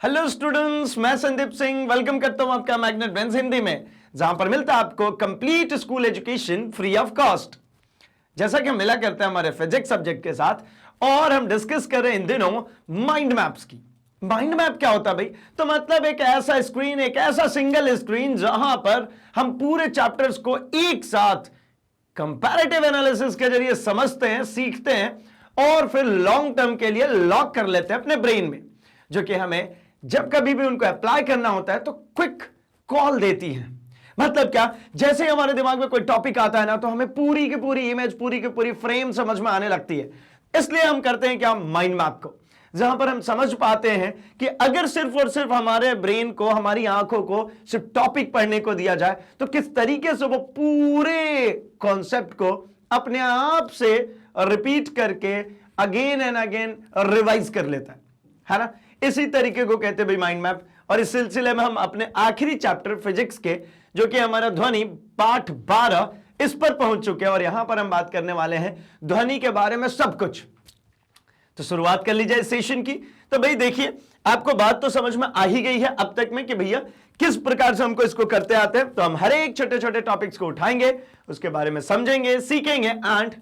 Hello students, मैं Sandeep Singh welcome करता हूं आपका मैग्नेट ब्रेन्स हिंदी में, जहां पर मिलता है आपको complete school education free of cost. जैसा कि हम मिला करते हैं हमारे फिजिक्स सब्जेक्ट के साथ, और हम डिस्कस कर रहे हैं इन दिनों माइंड मैप्स की। माइंड मैप क्या होता है भाई? तो मतलब एक ऐसा स्क्रीन, एक ऐसा सिंगल स्क्रीन जहां पर हम पूरे चैप्टर्स को एक साथ कंपैरेटिव एनालिसिस के जरिए समझते हैं, सीखते हैं और फिर लॉन्ग टर्म के लिए लॉक कर लेते हैं अपने ब्रेन में, जो कि हमें जब कभी भी उनको अप्लाई करना होता है तो क्विक कॉल देती है। मतलब क्या, जैसे ही हमारे दिमाग में कोई टॉपिक आता है ना, तो हमें पूरी की पूरी इमेज, पूरी की पूरी फ्रेम समझ में आने लगती है। इसलिए हम करते हैं क्या, माइंड मैप को, जहां पर हम समझ पाते हैं कि अगर सिर्फ और सिर्फ हमारे ब्रेन को, हमारी आंखों को सिर्फ टॉपिक पढ़ने को दिया जाए तो किस तरीके से वो पूरे कॉन्सेप्ट को अपने आप से रिपीट करके अगेन एंड अगेन रिवाइज कर लेता है ना। इसी तरीके को कहते हैं भाई माइंड मैप। और इस सिलसिले में हम अपने आखिरी चैप्टर फिजिक्स के, जो कि हमारा ध्वनि पाठ 12, इस पर पहुंच चुके हैं और यहां पर हम बात करने वाले हैं ध्वनि के बारे में सब कुछ। तो शुरुआत कर लीजिए इस सेशन की। तो भाई देखिए, आपको बात तो समझ में आ ही गई है अब तक में कि भैया किस प्रकार से हमको इसको करते आते हैं। तो हम हर एक छोटे छोटे टॉपिक्स को उठाएंगे, उसके बारे में समझेंगे, सीखेंगे एंड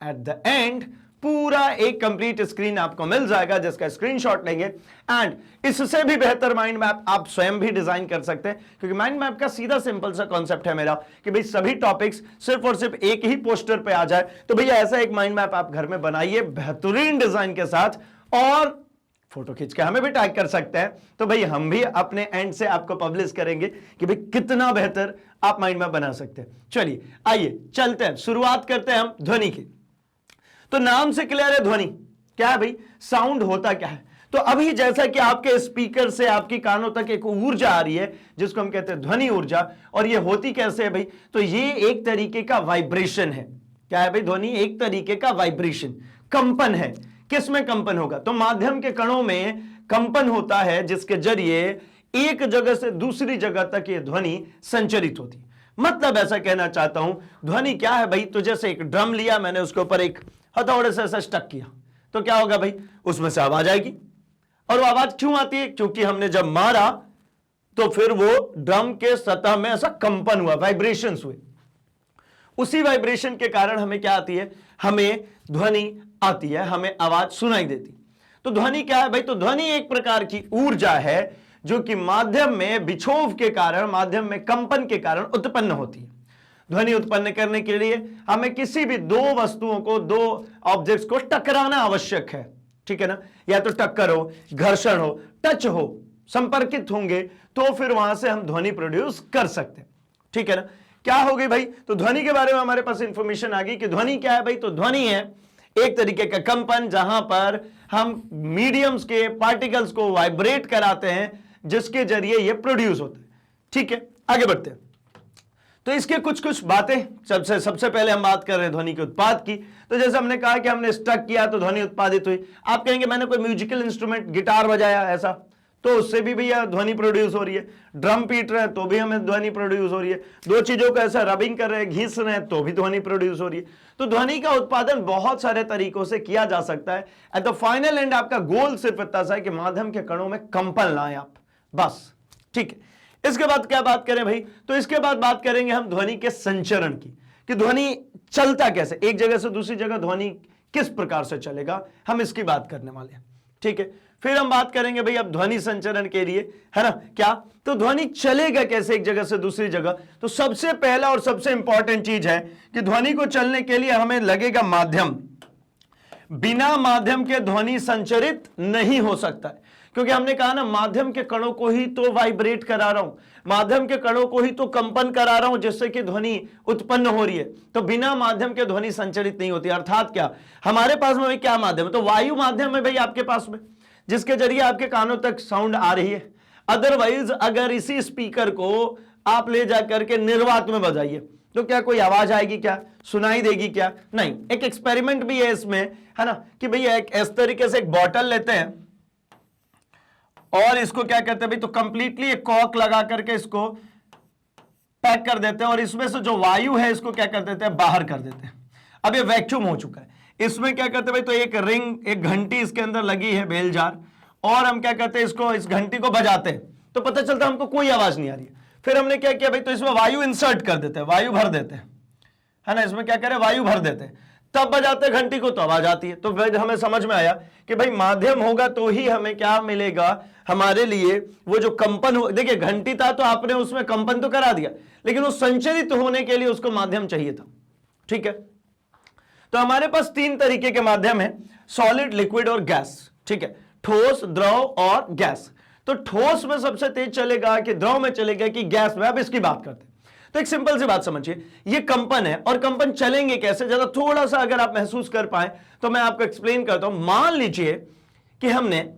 एट द एंड पूरा एक कंप्लीट स्क्रीन आपको मिल जाएगा, जिसका स्क्रीनशॉट लेंगे एंड इससे भी बेहतर माइंड मैप आप स्वयं भी डिजाइन कर सकते हैं। क्योंकि माइंड मैप का सीधा सिंपल सा कॉन्सेप्ट है मेरा कि भाई सभी टॉपिक्स सिर्फ और सिर्फ एक ही पोस्टर पे आ जाए। तो भैया ऐसा एक माइंड मैप आप घर में बनाइए बेहतरीन डिजाइन के साथ, और फोटो खींच के हमें भी टैग कर सकते हैं। तो भाई हम भी अपने एंड से आपको पब्लिश करेंगे कि भाई कितना बेहतर आप माइंड मैप बना सकते हैं। चलिए आइए चलते हैं, शुरुआत करते हैं हम ध्वनि की। तो नाम से क्लियर है, ध्वनि क्या है भाई? साउंड होता क्या है? तो अभी जैसा कि आपके स्पीकर से आपकी कानों तक एक ऊर्जा आ रही है, जिसको हम कहते हैं ध्वनि ऊर्जा, और ये होती कैसे है भाई? तो ये एक तरीके का वाइब्रेशन है। क्या है भाई? ध्वनि एक तरीके का वाइब्रेशन, कंपन है। किस में कंपन होगा? तो माध्यम के कणों में कंपन होता है, जिसके जरिए एक जगह से दूसरी जगह तक ये ध्वनि संचरित होती है। मतलब ऐसा कहना चाहता हूं, ध्वनि क्या है भाई? तो जैसे एक ड्रम लिया मैंने, उसके ऊपर एक हथौड़े से ऐसा स्टक किया, तो क्या होगा भाई? उसमें से आवाज आएगी। और वो आवाज क्यों आती है? क्योंकि हमने जब मारा तो फिर वो ड्रम के सतह में ऐसा कंपन हुआ, वाइब्रेशंस हुए। उसी वाइब्रेशन के कारण हमें क्या आती है? हमें ध्वनि आती है, हमें आवाज सुनाई देती। तो ध्वनि क्या है भाई? तो ध्वनि एक प्रकार की ऊर्जा है जो कि माध्यम में विक्षोभ के कारण, माध्यम में कंपन के कारण उत्पन्न होती है। ध्वनि उत्पन्न करने के लिए हमें किसी भी दो वस्तुओं को, दो ऑब्जेक्ट्स को टकराना आवश्यक है, ठीक है ना। या तो टक्कर हो, घर्षण हो, टच हो, संपर्कित होंगे, तो फिर वहां से हम ध्वनि प्रोड्यूस कर सकते हैं, ठीक है ना। क्या हो गई भाई? तो ध्वनि के बारे में हमारे पास इंफॉर्मेशन आ गई कि ध्वनि क्या है भाई? तो ध्वनि है एक तरीके का कंपन, जहां पर हम मीडियम्स के पार्टिकल्स को वाइब्रेट कराते हैं, जिसके जरिए ये प्रोड्यूस होता है, ठीक है। आगे बढ़ते हैं। तो इसके कुछ कुछ बातें, सबसे पहले हम बात कर रहे हैं ध्वनि के उत्पाद की। तो जैसे हमने कहा कि हमने स्टक किया तो ध्वनि उत्पादित हुई। आप कहेंगे मैंने कोई म्यूजिकल इंस्ट्रूमेंट, गिटार बजाया ऐसा, तो उससे भी भैया ध्वनि प्रोड्यूस हो रही है। ड्रम पीट रहे हैं तो भी हमें ध्वनि प्रोड्यूस हो रही है। दो चीजों को ऐसा रबिंग कर रहे हैं, घिस रहे हैं, तो भी ध्वनि प्रोड्यूस हो रही है। तो ध्वनि का उत्पादन बहुत सारे तरीकों से किया जा सकता है। एट द फाइनल एंड आपका गोल सिर्फ इतना सा है कि माध्यम के कणों में कंपन लाएं आप, बस, ठीक है। इसके बाद क्या बात करें भाई? तो इसके बाद बात करेंगे हम ध्वनि के संचरण की, कि ध्वनि चलता कैसे, एक जगह से दूसरी जगह ध्वनि किस प्रकार से चलेगा, हम इसकी बात करने वाले हैं, ठीक है। फिर हम बात करेंगे भाई अब ध्वनि संचरण के लिए, है ना, क्या, तो ध्वनि चलेगा कैसे एक जगह से दूसरी जगह। तो सबसे पहला और सबसे इंपॉर्टेंट चीज है कि ध्वनि को चलने के लिए हमें लगेगा माध्यम। बिना माध्यम के ध्वनि संचरित नहीं हो सकता है, क्योंकि हमने कहा ना, माध्यम के कणों को ही तो वाइब्रेट करा रहा हूं, माध्यम के कणों को ही तो कंपन करा रहा हूं, जिससे कि ध्वनि उत्पन्न हो रही है। तो बिना माध्यम के ध्वनि संचरित नहीं होती। अर्थात क्या, हमारे पास में भाई क्या माध्यम है? तो वायु माध्यम है भाई आपके पास में, जिसके जरिए आपके कानों तक साउंड आ रही है। अदरवाइज अगर इसी स्पीकर को आप ले जाकर के निर्वात में बजाइए तो क्या कोई आवाज आएगी? क्या सुनाई देगी? क्या नहीं। एक एक्सपेरिमेंट भी है इसमें, है ना, कि भैया एक इस तरीके से एक बॉटल लेते हैं और इसको क्या कहते हैं भाई, तो कंप्लीटली एक कॉर्क लगा करके इसको पैक कर देते हैं और इसमें से जो वायु है इसको क्या कर देते हैं, बाहर कर देते हैं। अब ये वैक्यूम हो चुका है। इसमें क्या करते हैं भाई, तो एक रिंग, एक घंटी इसके अंदर लगी है, बेल जार, और हम क्या करते हैं, इसको, इस घंटी को बजाते हैं तो पता चलता हमको कोई आवाज नहीं आ रही है। फिर हमने क्या किया भाई, तो इसमें वायु इंसर्ट कर देते हैं, वायु भर देते हैं, है ना, इसमें क्या करें, वायु भर देते हैं, तब बजाते हैं घंटी को तो आवाज आती है। तो फिर हमें समझ में आया कि भाई माध्यम होगा तो ही हमें क्या मिलेगा, हमारे लिए वो जो कंपन हो, देखिए घंटी था तो आपने उसमें कंपन तो करा दिया, लेकिन वो संचरित होने के लिए उसको माध्यम चाहिए था। ठीक है, तो हमारे पास तीन तरीके के माध्यम है, सॉलिड, लिक्विड और गैस। ठीक है, ठोस, द्रव और गैस। तो ठोस में सबसे तेज चलेगा कि द्रव में चलेगा कि गैस में, अब इसकी बात करते हैं। तो एक सिंपल सी बात समझिए, ये कंपन है और कंपन चलेंगे कैसे, जरा थोड़ा सा अगर आप महसूस कर पाए तो मैं आपको एक्सप्लेन करता हूं। मान लीजिए कि हमने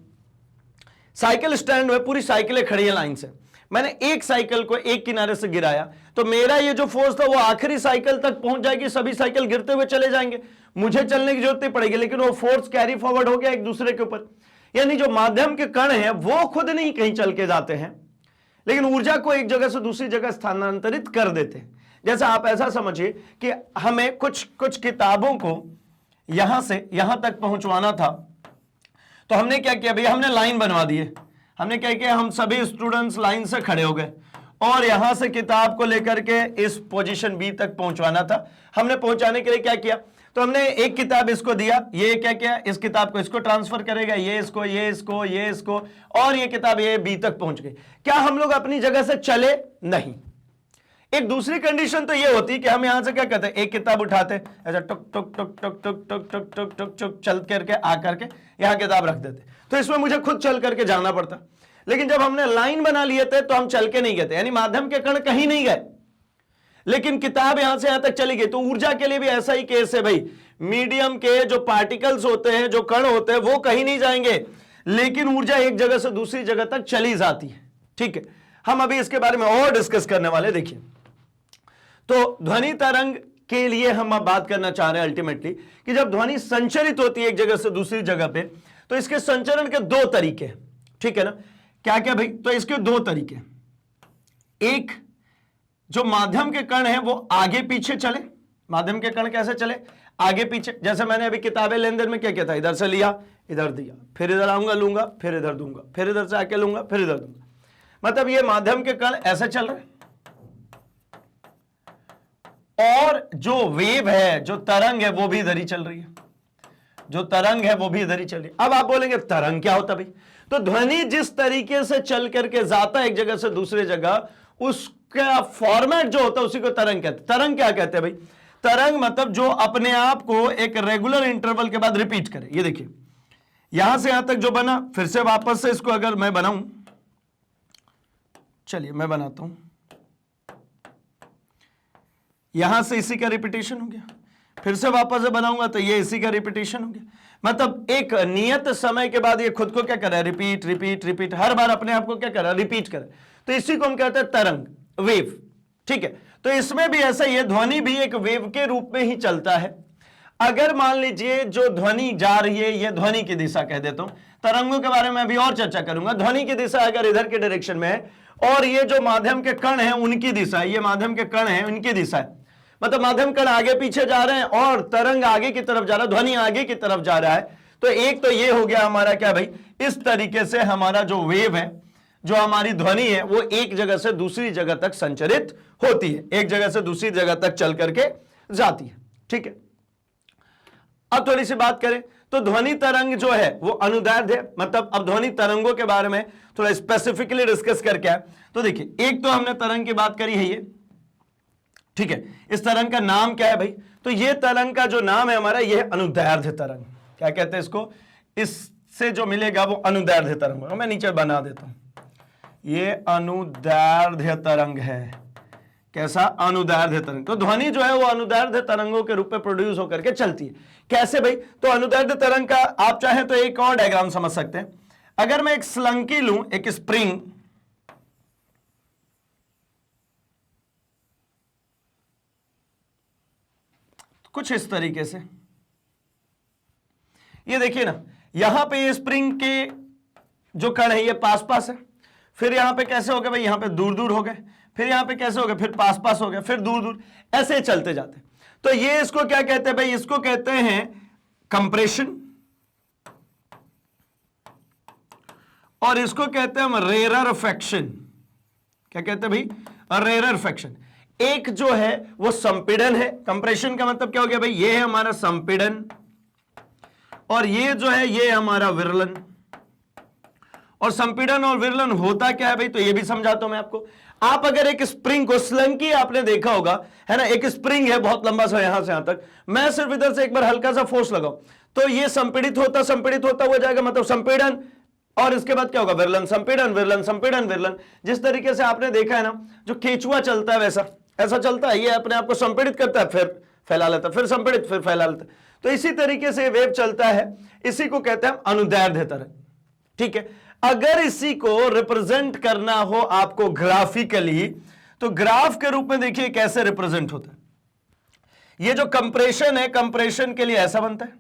साइकिल स्टैंड में पूरी साइकिलें खड़ी है लाइन से, मैंने एक साइकिल को एक किनारे से गिराया, तो मेरा ये जो फोर्स था वो आखिरी साइकिल तक पहुंच जाएगी, सभी साइकिल गिरते हुए चले जाएंगे, मुझे चलने की जरूरत नहीं पड़ेगी, लेकिन वो फोर्स कैरी फॉरवर्ड हो गया एक दूसरे के ऊपर। यानी जो माध्यम के कण हैं वो खुद नहीं कहीं चल के जाते हैं, लेकिन ऊर्जा को एक जगह से दूसरी जगह स्थानांतरित कर देते हैं। जैसा आप ऐसा समझिए कि हमें कुछ किताबों को यहां से यहां तक पहुंचवाना था, तो हमने क्या किया भैया, हमने लाइन बनवा दी है। हमने क्या किया, हम सभी स्टूडेंट्स लाइन से खड़े हो गए और यहां से किताब को लेकर के इस पोजीशन बी तक पहुंचवाना था। हमने पहुंचाने के लिए क्या किया, तो हमने एक किताब इसको दिया, ये क्या किया, इस किताब को इसको ट्रांसफर करेगा, ये इसको, ये इसको, ये इसको, और ये किताब ये बी तक पहुंच गई। क्या हम लोग अपनी जगह से चले? नहीं। एक दूसरी कंडीशन तो ये होती है कि हम यहां से क्या करते हैं, एक किताब उठाते ऐसा टुक टुक टुक टुक टुक टुक टुक टुक टुक टुक चल करके आकर के यहां किताब रख देते, तो इसमें मुझे खुद चल करके जाना पड़ता। लेकिन जब हमने लाइन बना लिए थे तो हम चल के नहीं गए थे, यानी माध्यम के कण कहीं नहीं गए, लेकिन किताब यहां से यहां तक चली गई। तो ऊर्जा के लिए भी ऐसा ही केस है भाई, मीडियम के जो पार्टिकल्स होते हैं, जो कण होते हैं, वो कहीं नहीं जाएंगे, लेकिन ऊर्जा एक जगह से दूसरी जगह तक चली जाती है। ठीक है, हम अभी इसके बारे में और डिस्कस करने वाले। देखिए, तो ध्वनि तरंग के लिए हम अब बात करना चाह रहे हैं अल्टीमेटली कि जब ध्वनि संचरित होती है एक जगह से दूसरी जगह पे, तो इसके संचरण के दो तरीके। ठीक है ना, क्या क्या भाई, तो इसके दो तरीके, एक जो माध्यम के कण है वो आगे पीछे चले। माध्यम के कण कैसे चले, आगे पीछे। जैसे मैंने अभी किताबें लेन देन में क्या किया था, इधर से लिया, इधर दिया, फिर इधर आऊंगा लूंगा, फिर इधर दूंगा, फिर इधर से आके लूंगा, फिर इधर दूंगा, मतलब ये माध्यम के कण ऐसे चल रहे, और जो वेव है, जो तरंग है, वो भी इधर ही चल रही है, जो तरंग है वो भी इधर ही चल रही है। अब आप बोलेंगे तरंग क्या होता भाई, तो ध्वनि जिस तरीके से चल करके जाता है एक जगह से दूसरी जगह, उसका फॉर्मेट जो होता है उसी को तरंग कहते हैं। तरंग क्या कहते हैं भाई, तरंग मतलब जो अपने आप को एक रेगुलर इंटरवल के बाद रिपीट करे। ये देखिए, यहां से यहां तक जो बना, फिर से वापस से इसको अगर मैं बनाऊं, चलिए मैं बनाता हूं, यहां से इसी का रिपीटेशन हो गया, फिर से वापस से बनाऊंगा तो ये इसी का रिपीटेशन हो गया। मतलब एक नियत समय के बाद ये खुद को क्या कर रहा है, रिपीट रिपीट रिपीट, हर बार अपने आप को क्या कर रहा है, रिपीट कर रहा है। तो इसी को हम कहते हैं तरंग, वेव। ठीक है, तो इसमें भी ऐसा ही है, ध्वनि भी एक वेव के रूप में ही चलता है। अगर मान लीजिए जो ध्वनि जा रही है, ये ध्वनि की दिशा कह देता हूं, तरंगों के बारे में अभी और चर्चा करूंगा। ध्वनि की दिशा अगर इधर के डायरेक्शन में है, और ये जो माध्यम के कण है उनकी दिशा है, ये माध्यम के कण है उनकी दिशा है, मतलब माध्यम कण आगे पीछे जा रहे हैं और तरंग आगे की तरफ जा रहा है, ध्वनि आगे की तरफ जा रहा है। तो एक तो ये हो गया हमारा क्या भाई, इस तरीके से हमारा जो वेव है, जो हमारी ध्वनि है, वो एक जगह से दूसरी जगह तक संचरित होती है, एक जगह से दूसरी जगह तक चल करके जाती है। ठीक है, अब थोड़ी सी बात करें तो ध्वनि तरंग जो है वो अनुदैर्ध्य है, मतलब अब ध्वनि तरंगों के बारे में थोड़ा स्पेसिफिकली डिस्कस करके आए। तो देखिए, एक तो हमने तरंग की बात करी है ये, ठीक है, इस तरंग का नाम क्या है भाई, तो ये तरंग का जो नाम है हमारा, ये अनुदैर्ध्य तरंग। क्या कहते हैं इसको, इससे जो मिलेगा वो अनुदैर्ध्य तरंग होगा। मैं नीचे बना देता हूं, ये अनुदैर्ध्य तरंग है। कैसा, अनुदैर्ध्य तरंग। तो ध्वनि जो है वो अनुदैर्ध्य तरंगों के रूप में प्रोड्यूस होकर के चलती है। कैसे भाई, तो अनुदैर्ध्य तरंग का आप चाहें तो एक और डायग्राम समझ सकते हैं। अगर मैं एक स्लंकी लूं, एक स्प्रिंग, कुछ इस तरीके से, ये देखिए ना, यहां पे ये स्प्रिंग के जो कण है ये पास पास है, फिर यहां पे कैसे हो गए भाई, यहां पे दूर दूर हो गए, फिर यहां पे कैसे हो गए, फिर पास पास हो गए, फिर दूर दूर, ऐसे चलते जाते। तो ये इसको क्या कहते हैं भाई, इसको कहते हैं कंप्रेशन, और इसको कहते हैं हम रेररफेक्शन। क्या कहते हैं भाई? रेररफेक्शन। एक जो है वो संपीड़न है। कंप्रेशन का मतलब क्या हो गया भाई? ये है हमारा संपीड़न, और ये जो है ये हमारा विरलन। और संपीड़न और विरलन होता क्या है भाई? तो ये भी समझाता हूं मैं आपको। आप अगर एक स्प्रिंग को, स्लंकी आपने देखा होगा है ना, एक स्प्रिंग है बहुत लंबा सा यहां से यहां तक, मैं सिर्फ इधर से एक बार हल्का सा फोर्स लगाऊं तो ये संपीड़ित होता हो जाएगा, मतलब संपीड़न, और इसके बाद क्या होगा? विरलन संपीड़न, विरलन संपीड़न, विरलन। जिस तरीके से आपने देखा है ना, जो केचुआ चलता है वैसा ऐसा चलता है, ये अपने आप को संपीड़ित करता है, फिर फैला लेता है, फिर संपीड़ित, फिर फैला लेता है। तो इसी तरीके से वेव चलता है, इसी को कहते हैं अनुदैर्ध्य तरंग। ठीक है, अगर इसी को रिप्रेजेंट करना हो आपको ग्राफिकली, तो ग्राफ के रूप में देखिए कैसे रिप्रेजेंट होता है। ये जो कंप्रेशन है, कंप्रेशन के लिए ऐसा बनता है,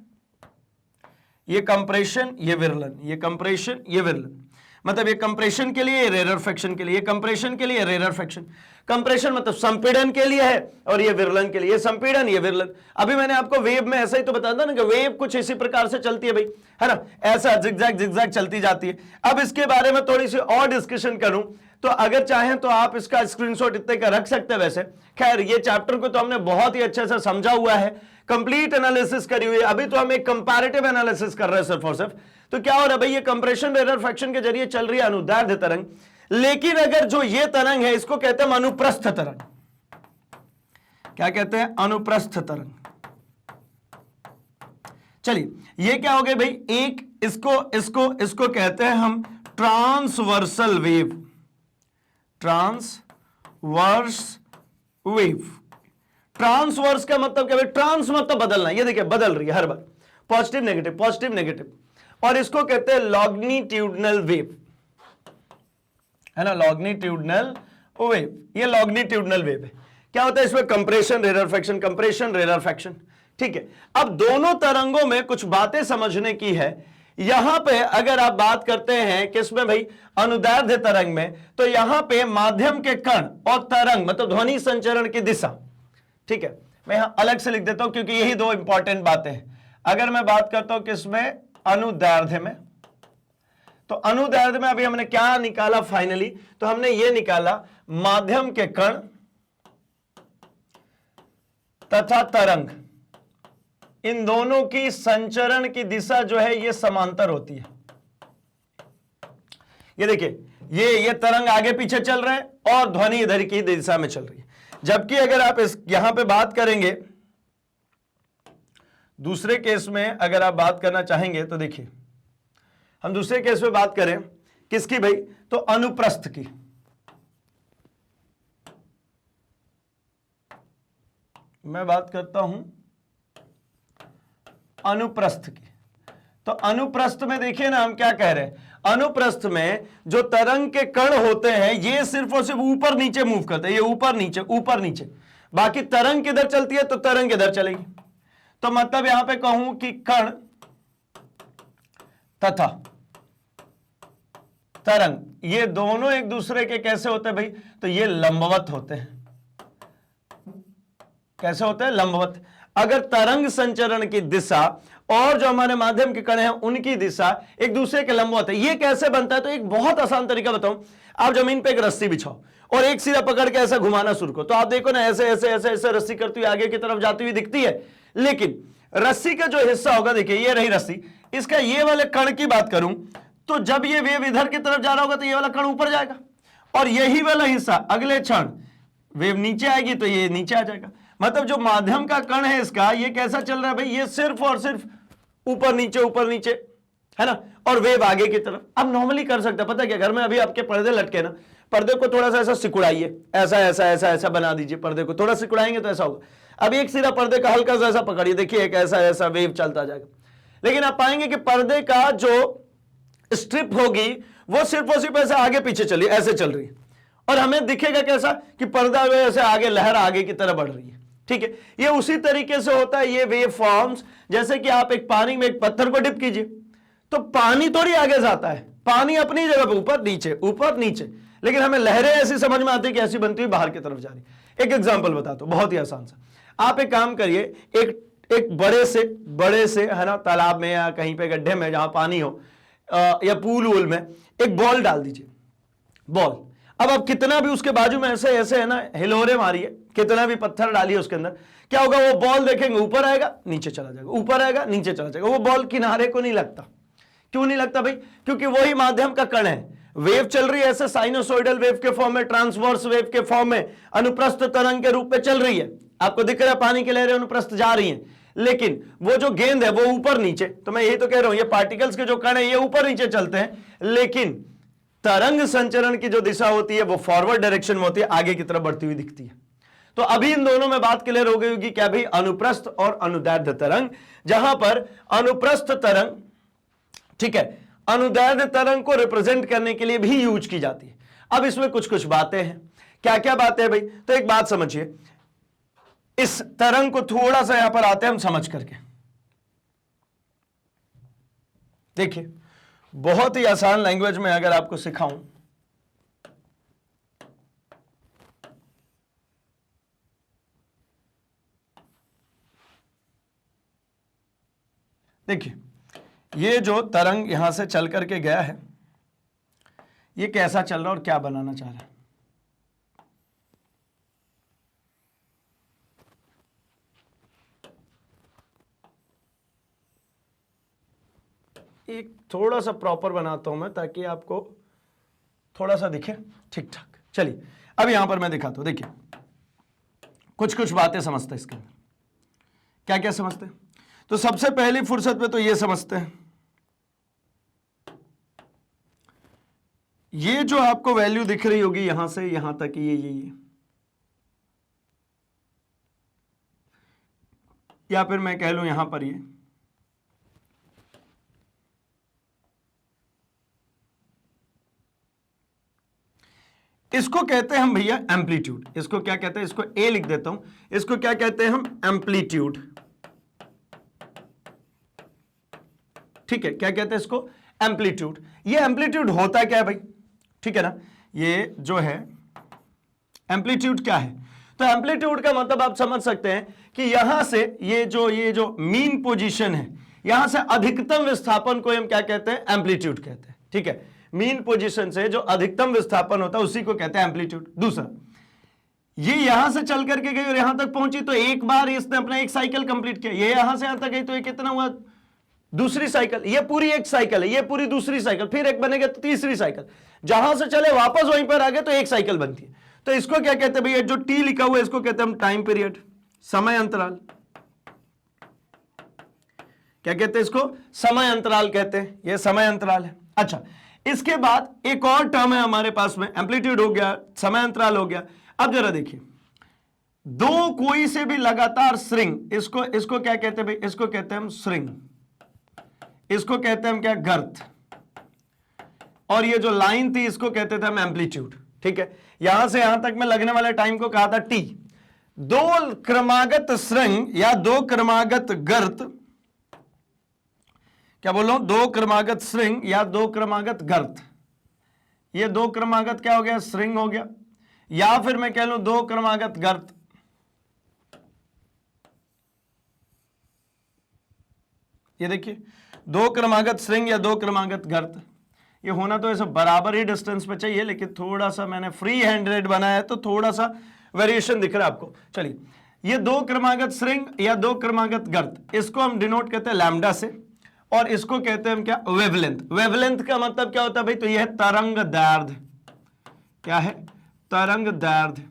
ये कंप्रेशन, ये विरलन, ये कंप्रेशन, ये विरलन। मतलब ये कंप्रेशन के लिए, रेररफेक्शन के लिए, कंप्रेशन के लिए, रेररफेक्शन। कंप्रेशन मतलब संपीड़न के लिए है, और ये विरलन के लिए, संपीड़न, ये विरलन। अभी मैंने आपको वेव में ऐसा ही तो बताया था ना कि वेव कुछ इसी प्रकार से चलती है भाई, है ना, ऐसा जिगजैग जिगजैग चलती जाती है। अब इसके बारे में थोड़ी सी और डिस्कशन करूं तो अगर चाहें तो आप इसका स्क्रीनशॉट इतने का रख सकते हैं। वैसे खैर ये चैप्टर को तो हमने बहुत ही अच्छे से समझा हुआ है, कंप्लीट एनालिसिस करी हुई है। अभी तो हम एक कंपैरेटिव एनालिसिस कर रहे हैं सिर्फ और सिर्फ। तो क्या हो रहा है भाई? ये कंप्रेशन रेररफेक्शन के जरिए चल रही है अनुदैर्ध्य तरंग, लेकिन अगर जो ये तरंग है इसको कहते हैं अनुप्रस्थ तरंग। क्या कहते हैं? अनुप्रस्थ तरंग। चलिए ये क्या हो गया भाई? एक इसको कहते हैं हम transversal wave, transverse wave. Transverse का मतलब क्या भाई? ट्रांस मतलब बदलना, ये देखिए बदल रही है हर बार, पॉजिटिव नेगेटिव, पॉजिटिव नेगेटिव। और इसको कहते हैं लॉन्गिट्यूडनल वेव, है ना, लॉन्गिट्यूडनल वेव। ये लॉन्गिट्यूडनल वेव है। क्या होता है इसमें? Compression rarefaction, compression rarefaction. ठीक है, अब दोनों तरंगों में कुछ बातें समझने की है। यहां पे अगर आप बात करते हैं किसमें भाई? अनुदैर्ध्य तरंग में, तो यहां पे माध्यम के कण और तरंग मतलब ध्वनि संचरण की दिशा। ठीक है, मैं यहां अलग से लिख देता हूं क्योंकि यही दो इंपॉर्टेंट बातें हैं। अगर मैं बात करता हूं किसमें? अनुदैर्ध्य में, तो अनुदैर्ध्य में अभी हमने क्या निकाला फाइनली? तो हमने ये निकाला माध्यम के कण तथा तरंग, इन दोनों की संचरण की दिशा जो है ये समांतर होती है। ये देखिए ये तरंग आगे पीछे चल रहे हैं और ध्वनि इधर की दिशा में चल रही है। जबकि अगर आप इस यहां पे बात करेंगे दूसरे केस में, अगर आप बात करना चाहेंगे तो देखिए हम दूसरे केस में बात करें किसकी भाई? तो अनुप्रस्थ की। मैं बात करता हूं अनुप्रस्थ की। तो अनुप्रस्थ में देखिए ना, हम क्या कह रहे हैं? अनुप्रस्थ में जो तरंग के कण होते हैं ये सिर्फ और सिर्फ ऊपर नीचे मूव करते हैं, ये ऊपर नीचे ऊपर नीचे। बाकी तरंग किधर चलती है? तो तरंग किधर चलेगी। तो मतलब यहां पे कहूं कि कण तथा तरंग ये दोनों एक दूसरे के कैसे होते हैं भाई? तो ये लंबवत होते हैं। कैसे होते हैं? लंबवत। अगर तरंग संचरण की दिशा और जो हमारे माध्यम के कण हैं उनकी दिशा एक दूसरे के लंबवत है, ये कैसे बनता है? तो एक बहुत आसान तरीका बताऊं। आप जमीन पे एक रस्सी बिछाओ और एक सिरा पकड़ के ऐसा घुमाना शुरू करो, तो आप देखो ना ऐसे ऐसे ऐसे ऐसे रस्सी करती हुई आगे की तरफ जाती हुई दिखती है। लेकिन रस्सी का जो हिस्सा होगा, देखिए ये रही रस्सी, इसका ये वाले कण की बात करूं तो जब ये वेव इधर की तरफ जा रहा होगा तो ये वाला कण ऊपर जाएगा, और यही वाला हिस्सा अगले क्षण वेव नीचे आएगी तो ये नीचे आ जाएगा। मतलब जो माध्यम का कण है इसका ये कैसा चल रहा है भाई? ये सिर्फ और सिर्फ ऊपर नीचे, है ना, और वेव आगे की तरफ। अब नॉर्मली कर सकते हैं, पता है क्या? घर में अभी आपके पर्दे लटके ना, पर्दे को थोड़ा सा ऐसा सिकुड़ाइए, ऐसा ऐसा ऐसा ऐसा बना दीजिए, पर्दे को थोड़ा सिकुड़ाएंगे तो ऐसा होगा। अब एक सिरा पर्दे का हल्का सा ऐसा पकड़िए, देखिए एक ऐसा ऐसा वेव चलता जाएगा। लेकिन आप पाएंगे कि पर्दे का जो स्ट्रिप होगी वो सिर्फ और सिर्फ ऐसे आगे पीछे चली, ऐसे चल रही है, और हमें दिखेगा कैसा कि पर्दा ऐसे आगे, लहर आगे की तरफ बढ़ रही है। ठीक है, ये उसी तरीके से होता है ये वेव फॉर्म्स। जैसे कि आप एक पानी में एक पत्थर को डिप कीजिए तो पानी थोड़ी आगे जाता है, पानी अपनी जगह पे ऊपर नीचे, लेकिन हमें लहरें ऐसी समझ में आती है कि ऐसी बनती हुई बाहर की तरफ जा रही। एक एग्जांपल बताता हूं, बहुत ही आसान सा। आप एक काम करिए, एक बड़े से है ना तालाब में या कहीं पे गड्ढे में जहां पानी हो, या पूल वूल में एक बॉल डाल दीजिए, बॉल। अब आप कितना भी उसके बाजू में ऐसे ऐसे है ना हिलोरे मारिए, कितना भी पत्थर डालिए उसके अंदर, क्या होगा, वो बॉल देखेंगे ऊपर आएगा नीचे चला जाएगा, ऊपर आएगा नीचे चला जाएगा, वो बॉल किनारे को नहीं लगता। क्यों नहीं लगता भाई? क्योंकि वही माध्यम का कण है, वेव चल रही है ऐसे साइनोसॉइडल वेव के फॉर्म में, ट्रांसवर्स वेव के फॉर्म में, अनुप्रस्थ तरंग के रूप में चल रही है। आपको दिख रहा है पानी की लहरें अनुप्रस्थ जा रही हैं, लेकिन वो जो गेंद है वो ऊपर नीचे। तो मैं यही तो कह रहा हूं, ये पार्टिकल्स के जो कण है ये ऊपर नीचे चलते हैं, लेकिन तरंग संचरण की जो दिशा होती है वो फॉरवर्ड डायरेक्शन में होती है, आगे की तरफ बढ़ती हुई दिखती है। तो अभी इन दोनों में बात क्लियर हो गई होगी क्या भाई, अनुप्रस्थ और अनुदैर्ध्य तरंग। जहां पर अनुप्रस्थ तरंग, ठीक है, अनुदैर्ध्य तरंग को रिप्रेजेंट करने के लिए भी यूज की जाती है। अब इसमें कुछ कुछ बातें हैं। क्या क्या बातें हैं भाई? तो एक बात समझिए, इस तरंग को थोड़ा सा यहां पर आते हैं हम समझ करके। देखिए, बहुत ही आसान लैंग्वेज में अगर आपको सिखाऊं, देखिए ये जो तरंग यहां से चल करके गया है, ये कैसा चल रहा है और क्या बनाना चाह रहा है। एक थोड़ा सा प्रॉपर बनाता हूं मैं ताकि आपको थोड़ा सा दिखे ठीक ठाक। चलिए अब यहां पर मैं दिखाता हूं। देखिए कुछ कुछ बातें समझते हैं इसके अंदर। क्या क्या समझते हैं? तो सबसे पहली फुर्सत में तो ये समझते हैं, ये जो आपको वैल्यू दिख रही होगी यहां से यहां तक, ये या फिर मैं कह लूं यहां पर ये, इसको कहते हैं हम भैया एम्पलीट्यूड। इसको क्या कहते हैं? इसको ए लिख देता हूं। इसको क्या कहते हैं हम? एम्पलीट्यूड। ठीक है, क्या कहते हैं इसको? एम्पलीट्यूड। ये एम्पलीट्यूड होता क्या है भाई? ठीक है ना, ये जो है एम्पलीट्यूड क्या है? तो एम्पलीट्यूड का मतलब आप समझ सकते हैं कि यहां से ये जो मीन पोजीशन है, यहां से अधिकतम विस्थापन को हम क्या कहते हैं? एम्पलीट्यूड कहते हैं। ठीक है, मीन पोजीशन से जो अधिकतम विस्थापन होता है उसी को कहते हैं एम्पलीट्यूड। दूसरा, ये यहां से चल करके गई और यहां तक पहुंची, तो एक बार इसने अपना एक साइकिल कंप्लीट किया। ये यहां से यहां तक गई तो ये कितना हुआ? दूसरी साइकिल। ये पूरी एक साइकिल है, ये पूरी दूसरी साइकिल, फिर एक बनेगा तो तीसरी साइकिल। जहां से चले वापस वहीं पर आ गए तो एक साइकिल बनती है। तो इसको क्या कहते हैं भैया? जो टी लिखा हुआ है इसको कहते हैं हम टाइम पीरियड, समय अंतराल। क्या कहते हैं इसको? समय अंतराल कहते हैं। ये समय अंतराल है। अच्छा, इसके बाद एक और टर्म है हमारे पास में, एम्पलीट्यूड हो गया, समय अंतराल हो गया। अब जरा देखिए, दो कोई से भी लगातार स्ट्रिंग, इसको क्या कहते हैं भाई? इसको कहते हैं हम स्ट्रिंग, इसको कहते हैं हम क्या? गर्त। और ये जो लाइन थी इसको कहते थे हम एम्पलीट्यूड। ठीक है, यहां से यहां तक में लगने वाले टाइम को कहा था टी। दो क्रमागत स्ट्रिंग या दो क्रमागत गर्त, क्या बोल रहा हूं? दो क्रमागत स्ट्रिंग या दो क्रमागत गर्त। ये दो क्रमागत क्या हो गया? स्ट्रिंग हो गया, या फिर मैं कह लूं दो क्रमागत गर्त। ये देखिए, दो क्रमागत स्ट्रिंग या दो क्रमागत गर्त। ये होना तो ऐसे बराबर ही डिस्टेंस पे चाहिए, लेकिन थोड़ा सा मैंने फ्री हैंड रेट बनाया है तो थोड़ा सा वेरिएशन दिख रहा है आपको। चलिए, ये दो क्रमागत स्ट्रिंग या दो क्रमागत गर्त, इसको हम डिनोट करते हैं लैम्डा से, और इसको कहते हैं हम क्या? वेवलेंथ। वेवलेंथ का मतलब क्या होता है भाई? तो यह है तरंग दैर्ध्य। क्या है? तरंग दैर्ध्य।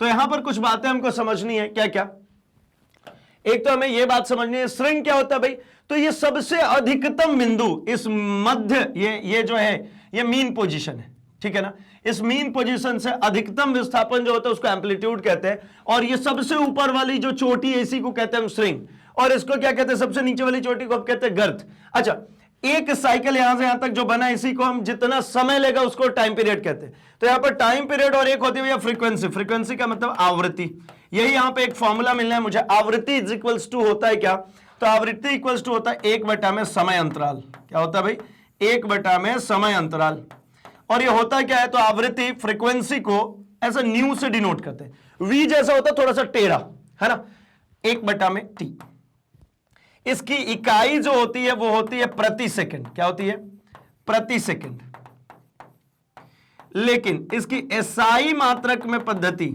तो यहां पर कुछ बातें हमको समझनी है। क्या क्या? एक तो हमें यह बात समझनी है, स्ट्रिंग क्या होता है भाई? तो ये सबसे अधिकतम बिंदु, इस मध्य, ये जो है ये मीन पोजीशन है। ठीक है ना, इस मीन पोजीशन से अधिकतम विस्थापन जो होता है उसको एम्पलीट्यूड कहते हैं, और ये सबसे ऊपर वाली जो चोटी है इसी को कहते हैं हम स्ट्रिंग, और इसको क्या कहते हैं? सबसे नीचे वाली चोटी को कहते हैं गर्त। अच्छा, एक साइकिल यहां से यहां तक जो बना इसी को हम जितना समय लेगा उसको टाइम पीरियड कहते हैं। तो यहां पर टाइम पीरियड और एक होती है फ्रीक्वेंसी। फ्रीक्वेंसी का मतलब आवृत्ति। यही यहां पे एक फॉर्मूला मिलना है मुझे, आवृत्ति इज इक्वल्स टू होता है क्या? तो आवृत्ति इक्वल्स टू होता है 1 में समय अंतराल। क्या होता है भाई? 1 में समय अंतराल। और ये होता क्या है? तो आवृत्ति फ्रीक्वेंसी को ऐसा न्यू से डिनोट करते हैं। वी जैसा होता है थोड़ा सा टेढ़ा, है ना, 1 में टी। इसकी इकाई जो होती है वो होती है प्रति सेकंड। क्या होती है? प्रति सेकंड। लेकिन इसकी एसआई मात्रक में पद्धति,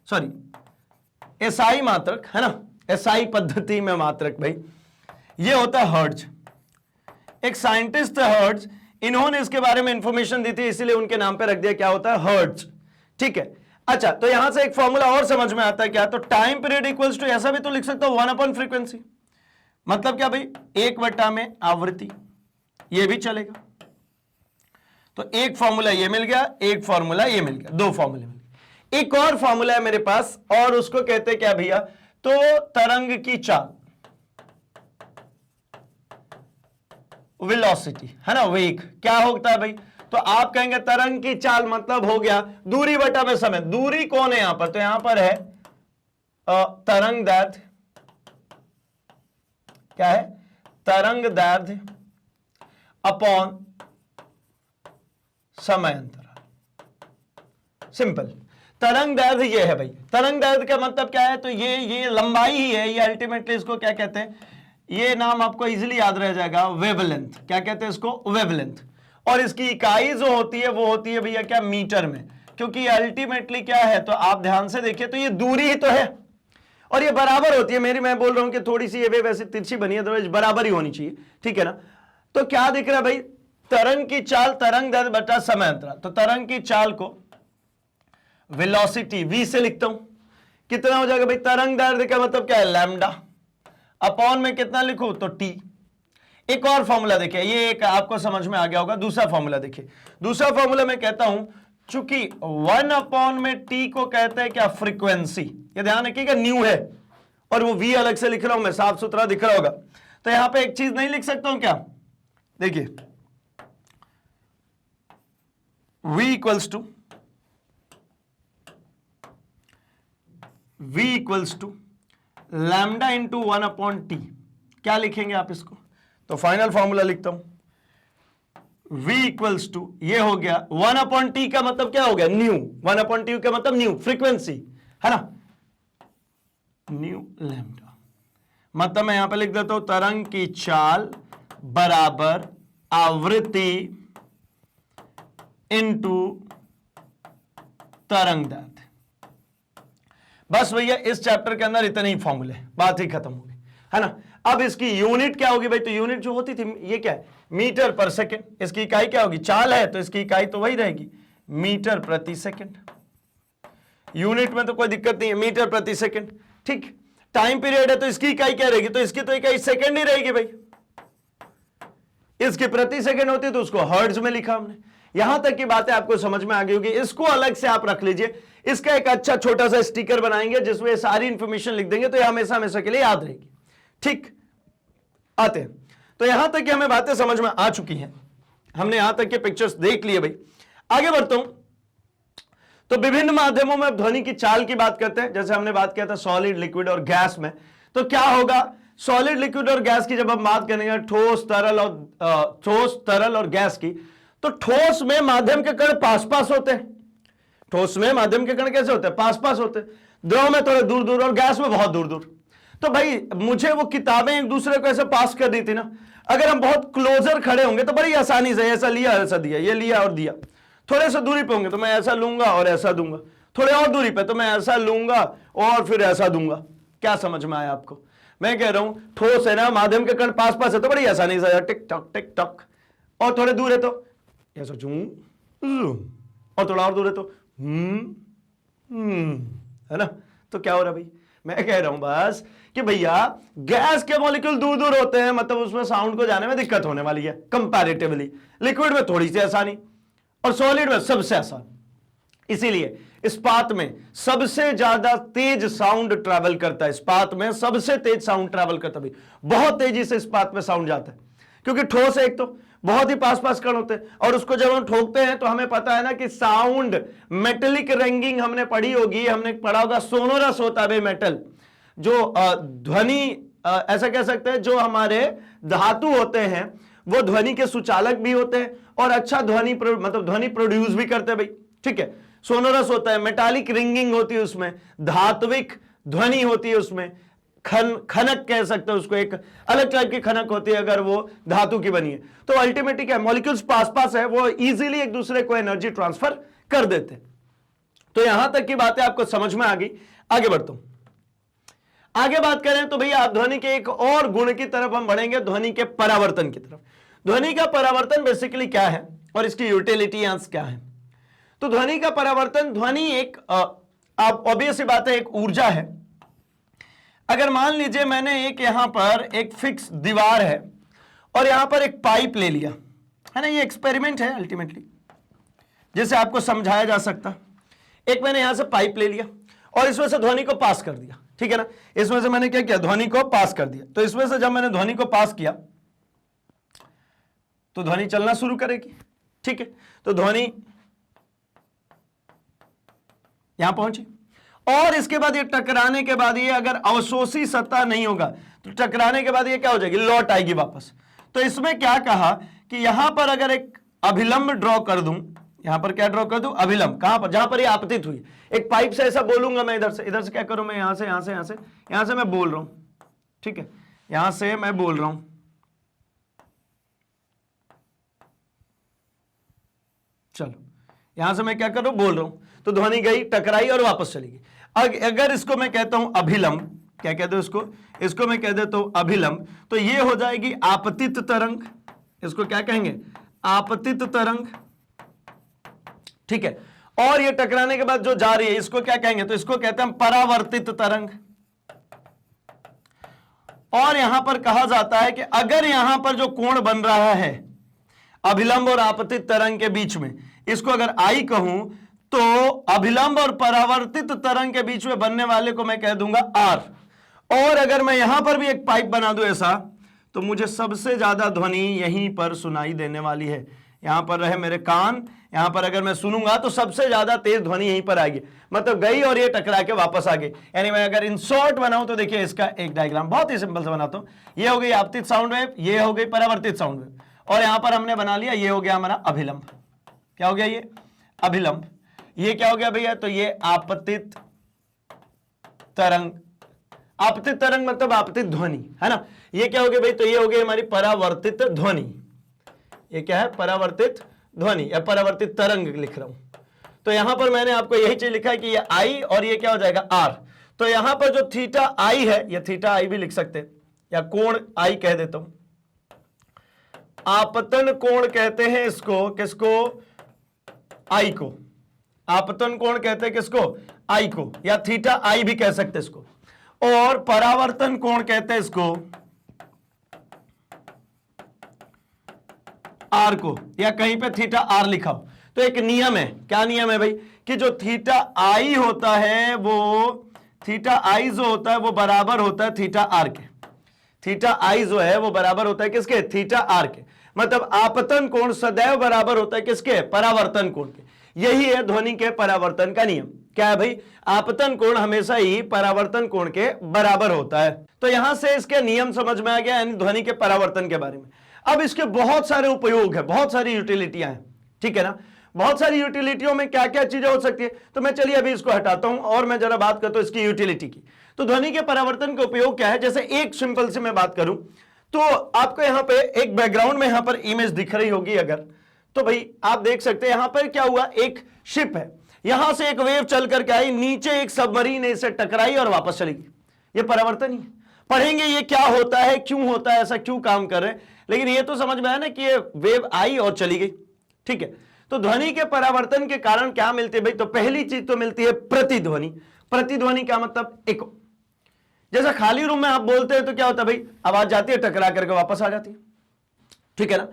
सॉरी एसआई मात्रक है ना, एसआई पद्धति में मात्रक भाई ये होता है हर्ट्ज। एक साइंटिस्ट है हर्ट्ज, इन्होंने इसके बारे में इंफॉर्मेशन दी थी, इसीलिए उनके नाम पे रख दिया क्या होता है, हर्ट्ज। ठीक है, अच्छा तो यहां से एक फॉर्मूला और समझ में आता है क्या, तो टाइम पीरियड इक्वल्स टू, ऐसा भी तो लिख सकता हूं 1/फ्रीक्वेंसी, मतलब क्या भाई 1 में आवृत्ति, ये भी चलेगा। तो एक फॉर्मूला ये मिल गया, एक फॉर्मूला ये मिल गया, दो फॉर्मूले मिल गए। एक और फॉर्मूला है मेरे पास, और उसको कहते हैं क्या भैया, तो तरंग की चाल, वेलोसिटी है ना, वेग क्या होता है भाई, तो आप कहेंगे तरंग की चाल मतलब हो गया दूरी बटा में समय। दूरी कौन है यहां पर, तो यहां पर है तरंग दैर्घ्य, क्या है, तरंग दैर्घ्य अपॉन समय अंतराल। सिंपल, तरंग दैर्घ्य ये है भाई, तरंग दैर्घ्य का मतलब क्या है, तो ये लंबाई ही है, ये अल्टीमेटली इसको क्या कहते हैं, ये नाम आपको इजीली याद रह जाएगा, वेवलेंथ। क्या कहते हैं इसको, वेवलेंथ। और इसकी इकाई जो होती है वो होती है भैया क्या, मीटर में, क्योंकि अल्टीमेटली क्या है, तो आप ध्यान से देखिए तो ये दूरी ही तो है, और ये बराबर होती है मेरी, मैं बोल रहा हूं कि थोड़ी सी ये वे वैसे तिरछी बनी है, तो बराबर ही होनी चाहिए, ठीक है ना। तो क्या दिख रहा है भाई, तरंग की चाल, तरंग दैर्घ्य बटा समय अंतराल। तो तरंग की चाल को वेलोसिटी v से लिखता हूं, कितना हो जाएगा भाई, तरंग दैर्घ्य का मतलब क्या है, लैम्डा, अपॉन में कितना लिखूं, तो t। एक और फॉर्मूला देखिए, ये एक आपको समझ में आ गया होगा, दूसरा फॉर्मूला देखिए, दूसरा फॉर्मूला मैं कहता हूं, चूंकि 1 में t को कहते हैं क्या, फ्रीक्वेंसी, ये ध्यान रखिएगा न्यू है, और वो v अलग से लिख रहा हूं मैं, साफ सुथरा दिख रहा होगा। तो यहां पे एक चीज नहीं लिख सकता हूं क्या, देखिए v equals to lambda into 1/t, क्या लिखेंगे आप इसको, तो फाइनल फॉर्मूला लिखता हूं, v इक्वल्स टू, ये हो गया 1/t का मतलब क्या हो गया, न्यू, 1/t का मतलब न्यू, फ्रीक्वेंसी है ना, न्यू लैम्डा, मतलब मैं यहां पे लिख देता हूं तरंग की चाल बराबर आवृत्ति इनटू तरंग दैर्घ्य। बस भैया इस चैप्टर के अंदर इतने ही फॉर्मूले, बात ही खत्म हो गई है ना। अब इसकी यूनिट क्या होगी भाई, तो यूनिट जो होती थी ये क्या है, मीटर पर सेकंड, इसकी इकाई क्या होगी, चाल है तो इसकी इकाई तो वही रहेगी, मीटर प्रति सेकंड। यूनिट में तो कोई दिक्कत नहीं है, मीटर प्रति सेकंड, ठीक। टाइम पीरियड है तो इसकी इकाई क्या रहेगी, तो इसकी तो इकाई सेकंड ही रहेगी भाई, इसकी प्रति सेकंड होती है तो उसको हर्ट्ज में लिखा हमने। यहां तक की बातें आपको समझ में आ गई होगी, इसको अलग से आप रख लीजिए, इसका एक अच्छा छोटा सा स्टिकर बनाएंगे जिसमें सारी इंफॉर्मेशन लिख देंगे, तो ये हमेशा हमेशा के लिए याद रहेगी, ठीक। आते हैं, तो यहां तक की हमें बातें समझ में आ चुकी हैं, हमने यहां तक के पिक्चर्स देख लिए भाई। आगे बढ़ता हूं, तो विभिन्न माध्यमों में ध्वनि की चाल की बात करते हैं, जैसे हमने बात किया था सॉलिड, लिक्विड और गैस में। तो क्या होगा, सॉलिड, लिक्विड और गैस की जब हम बात करेंगे, ठोस, तरल और गैस की, तो ठोस में माध्यम के कण पास पास होते हैं, ठोस में माध्यम के कण कैसे होते हैं, पास पास होते हैं, द्रव में थोड़े दूर दूर और गैस में बहुत दूर दूर। तो भाई मुझे वो किताबें एक दूसरे को ऐसे पास कर दी थी ना, अगर हम बहुत क्लोजर खड़े होंगे तो बड़ी आसानी से ऐसा लिया ऐसा दिया, ये लिया और दिया। थोड़े से दूरी पे होंगे तो मैं ऐसा लूंगा और ऐसा दूंगा, थोड़े और दूरी पे तो मैं ऐसा लूंगा और फिर ऐसा दूंगा। क्या समझ में आया आपको, मैं कह रहा हूं ठोस है ना, माध्यम के कण पास पास है तो बड़ी आसानी से टिक टक, और थोड़े दूर है तो ऐसा और थोड़ा और दूर है तो है ना। तो क्या हो रहा भाई, मैं कह रहा हूं बस कि भैया गैस के मॉलिक्यूल दूर दूर होते हैं, मतलब उसमें साउंड को जाने में दिक्कत होने वाली है कंपैरेटिवली, लिक्विड में थोड़ी सी आसानी और सॉलिड में सबसे आसान। इसीलिए इस्पात में सबसे ज्यादा तेज साउंड ट्रैवल करता है, इस्पात में सबसे तेज साउंड ट्रैवल करता है, बहुत तेजी से इस्पात में साउंड जाता है, क्योंकि ठोस है एक तो, बहुत ही पास पास कण होते हैं, और उसको जब हम ठोकते हैं तो हमें पता है ना कि साउंड मेटेलिक रिंगिंग हमने पढ़ी होगी, हमने पढ़ा होगा सोनोरस होता है मेटल, जो ध्वनि ऐसा कह सकते हैं, जो हमारे धातु होते हैं वो ध्वनि के सुचालक भी होते हैं और अच्छा ध्वनि मतलब ध्वनि प्रोड्यूस भी करते हैं भाई, ठीक है। सोनोरस होता है, मेटालिक रिंगिंग होती है उसमें, धात्विक ध्वनि होती है उसमें, खनक कह सकते हो उसको, एक अलग टाइप की खनक होती है अगर वो धातु की बनी है। तो अल्टीमेटली क्या, मॉलिक्यूल्स पास पास है, वो इजीली एक दूसरे को एनर्जी ट्रांसफर कर देते। तो यहां तक की बातें आपको समझ में आ गई। आगे बढ़ता हूं, आगे बात करें तो भैया ध्वनि के एक और गुण की तरफ हम बढ़ेंगे, ध्वनि के परावर्तन की तरफ। ध्वनि का परावर्तन बेसिकली क्या है और इसकी यूटिलिटी क्या है? तो ध्वनि का परावर्तन, ध्वनि एक आप ऑब्वियस सी बात है, एक ऊर्जा है। अगर मान लीजिए मैंने एक यहां पर एक फिक्स दीवार है और यहां पर एक पाइप ले लिया, है ना, ये एक्सपेरिमेंट है अल्टीमेटली, जिसे आपको समझाया जा सकता। एक मैंने यहां से पाइप ले लिया और इसमें से ध्वनि को पास कर दिया, ठीक है ना, इसमें से मैंने क्या किया, ध्वनि को पास कर दिया। तो इसमें से जब मैंने ध्वनि को पास किया तो ध्वनि चलना शुरू करेगी, ठीक है। तो ध्वनि यहां पहुंची और इसके बाद ये टकराने के बाद ये अगर अवशोषी सत्ता नहीं होगा तो टकराने के बाद ये क्या हो जाएगी, लौट आएगी वापस। तो इसमें क्या कहा कि यहां पर अगर एक अभिलंब ड्रॉ कर दूं, यहां पर क्या ड्रॉ कर दूं, अभिलंब, कहां पर, जहां पर ये आपतित हुई। एक पाइप से ऐसा बोलूंगा मैं, इधर से क्या करूं मैं, यहां से मैं बोल रहा हूं, ठीक है, यहां से मैं बोल रहा हूं, चलो यहां से मैं क्या कर रहा हूं, बोल रहा हूं, तो ध्वनि गई, टकराई और वापस चली गई। अगर इसको मैं कहता हूं अभिलंब, क्या कहते हो इसको मैं कह देता हूं अभिलंब, तो ये हो जाएगी आपतित तरंग। इसको क्या कहेंगे, आपतित तरंग, ठीक है। और ये टकराने के बाद जो जा रही है इसको क्या कहेंगे, तो इसको कहते हैं परावर्तित तरंग। और यहां पर कहा जाता है कि अगर यहां पर जो कोण बन रहा है अभिलंब और आपतित तरंग के बीच में, इसको अगर आई कहूं तो अभिलंब और परावर्तित तरंग के बीच में बनने वाले को मैं कह दूंगा आर। और अगर मैं यहां पर भी एक पाइप बना दूं ऐसा, तो मुझे सबसे ज्यादा ध्वनि यहीं पर सुनाई देने वाली है। यहां पर रहे मेरे कान, यहां पर अगर मैं सुनूंगा तो सबसे ज्यादा तेज ध्वनि यहीं पर आएगी, मतलब गई और ये टकरा के वापस आ गई। यानी मैं अगर इन शॉर्ट बनाऊं तो देखिए इसका एक डायग्राम बहुत ही सिंपल से बनाता हूं। ये हो गई आपतित साउंड वेव, ये हो गई परावर्तित साउंड वेव, और यहां पर हमने बना लिया, ये हो गया हमारा अभिलंब। क्या हो गया, ये अभिलंब। ये क्या हो गया भैया, तो ये आपतित तरंग। आपतित तरंग मतलब आपतित ध्वनि, है ना। ये क्या हो गया भाई, तो ये हो गई हमारी परावर्तित ध्वनि। ये क्या है, परावर्तित ध्वनि या परावर्तित तरंग लिख रहा हूं। तो यहां पर मैंने आपको यही चीज लिखा है कि ये आई और ये क्या हो जाएगा, आर। तो यहां पर जो थीटा आई है, ये थीटा आई भी लिख सकते हैं, या कोण आई कह देता हूं। आपतन कोण कहते हैं इसको, किसको, आई को। आपतन कोण कहते हैं किसको, आई को, या थीटा आई भी कह सकते इसको। और परावर्तन कोण कहते हैं इसको आर को, या कहीं पे थीटा आर लिखा हो। तो एक नियम है, क्या नियम है भाई, कि जो थीटा आई होता है वो, थीटा आई जो होता है वो बराबर होता है थीटा आर के। थीटा आई जो है वो बराबर होता है किसके, थीटा आर के। मतलब आपतन कोण सदैव बराबर होता है किसके, परावर्तन कोण के। यही है ध्वनि के परावर्तन का नियम। क्या है भाई, आपतन कोण हमेशा ही परावर्तन कोण के बराबर होता है। तो यहां से इसके नियम समझ में आ गया, यानी ध्वनि के परावर्तन के बारे में। अब इसके बहुत सारे उपयोग है, बहुत सारी यूटिलिटियां हैं, ठीक है ना। बहुत सारी यूटिलिटियों में क्या क्या चीजें हो सकती है, तो मैं चलिए अभी इसको हटाता हूं और मैं जरा बात करता हूं इसकी यूटिलिटी की। तो ध्वनि के परावर्तन का उपयोग क्या है, जैसे एक सिंपल से मैं बात करूं तो आपको यहां पे एक बैकग्राउंड में यहां पर इमेज दिख रही होगी अगर, तो भाई आप देख सकते हैं यहां पर क्या हुआ, एक शिप है, यहां से एक वेव चल करके आई, नीचे एक सबमरीन इसे टकराई और वापस चली गई। ये परावर्तन ही है। पढ़ेंगे ये क्या होता है, क्यों होता है, ऐसा क्यों काम कर रहे हैं, लेकिन ये तो समझ में आया ना कि ये वेव आई और चली गई, ठीक है। तो ध्वनि के परावर्तन के कारण क्या मिलती है भाई, तो पहली चीज तो मिलती है प्रतिध्वनि। प्रतिध्वनि का मतलब इको। जैसा खाली रूम में आप बोलते हैं तो क्या होता है भाई, आवाज जाती है टकरा करके वापस आ जाती है, ठीक है ना।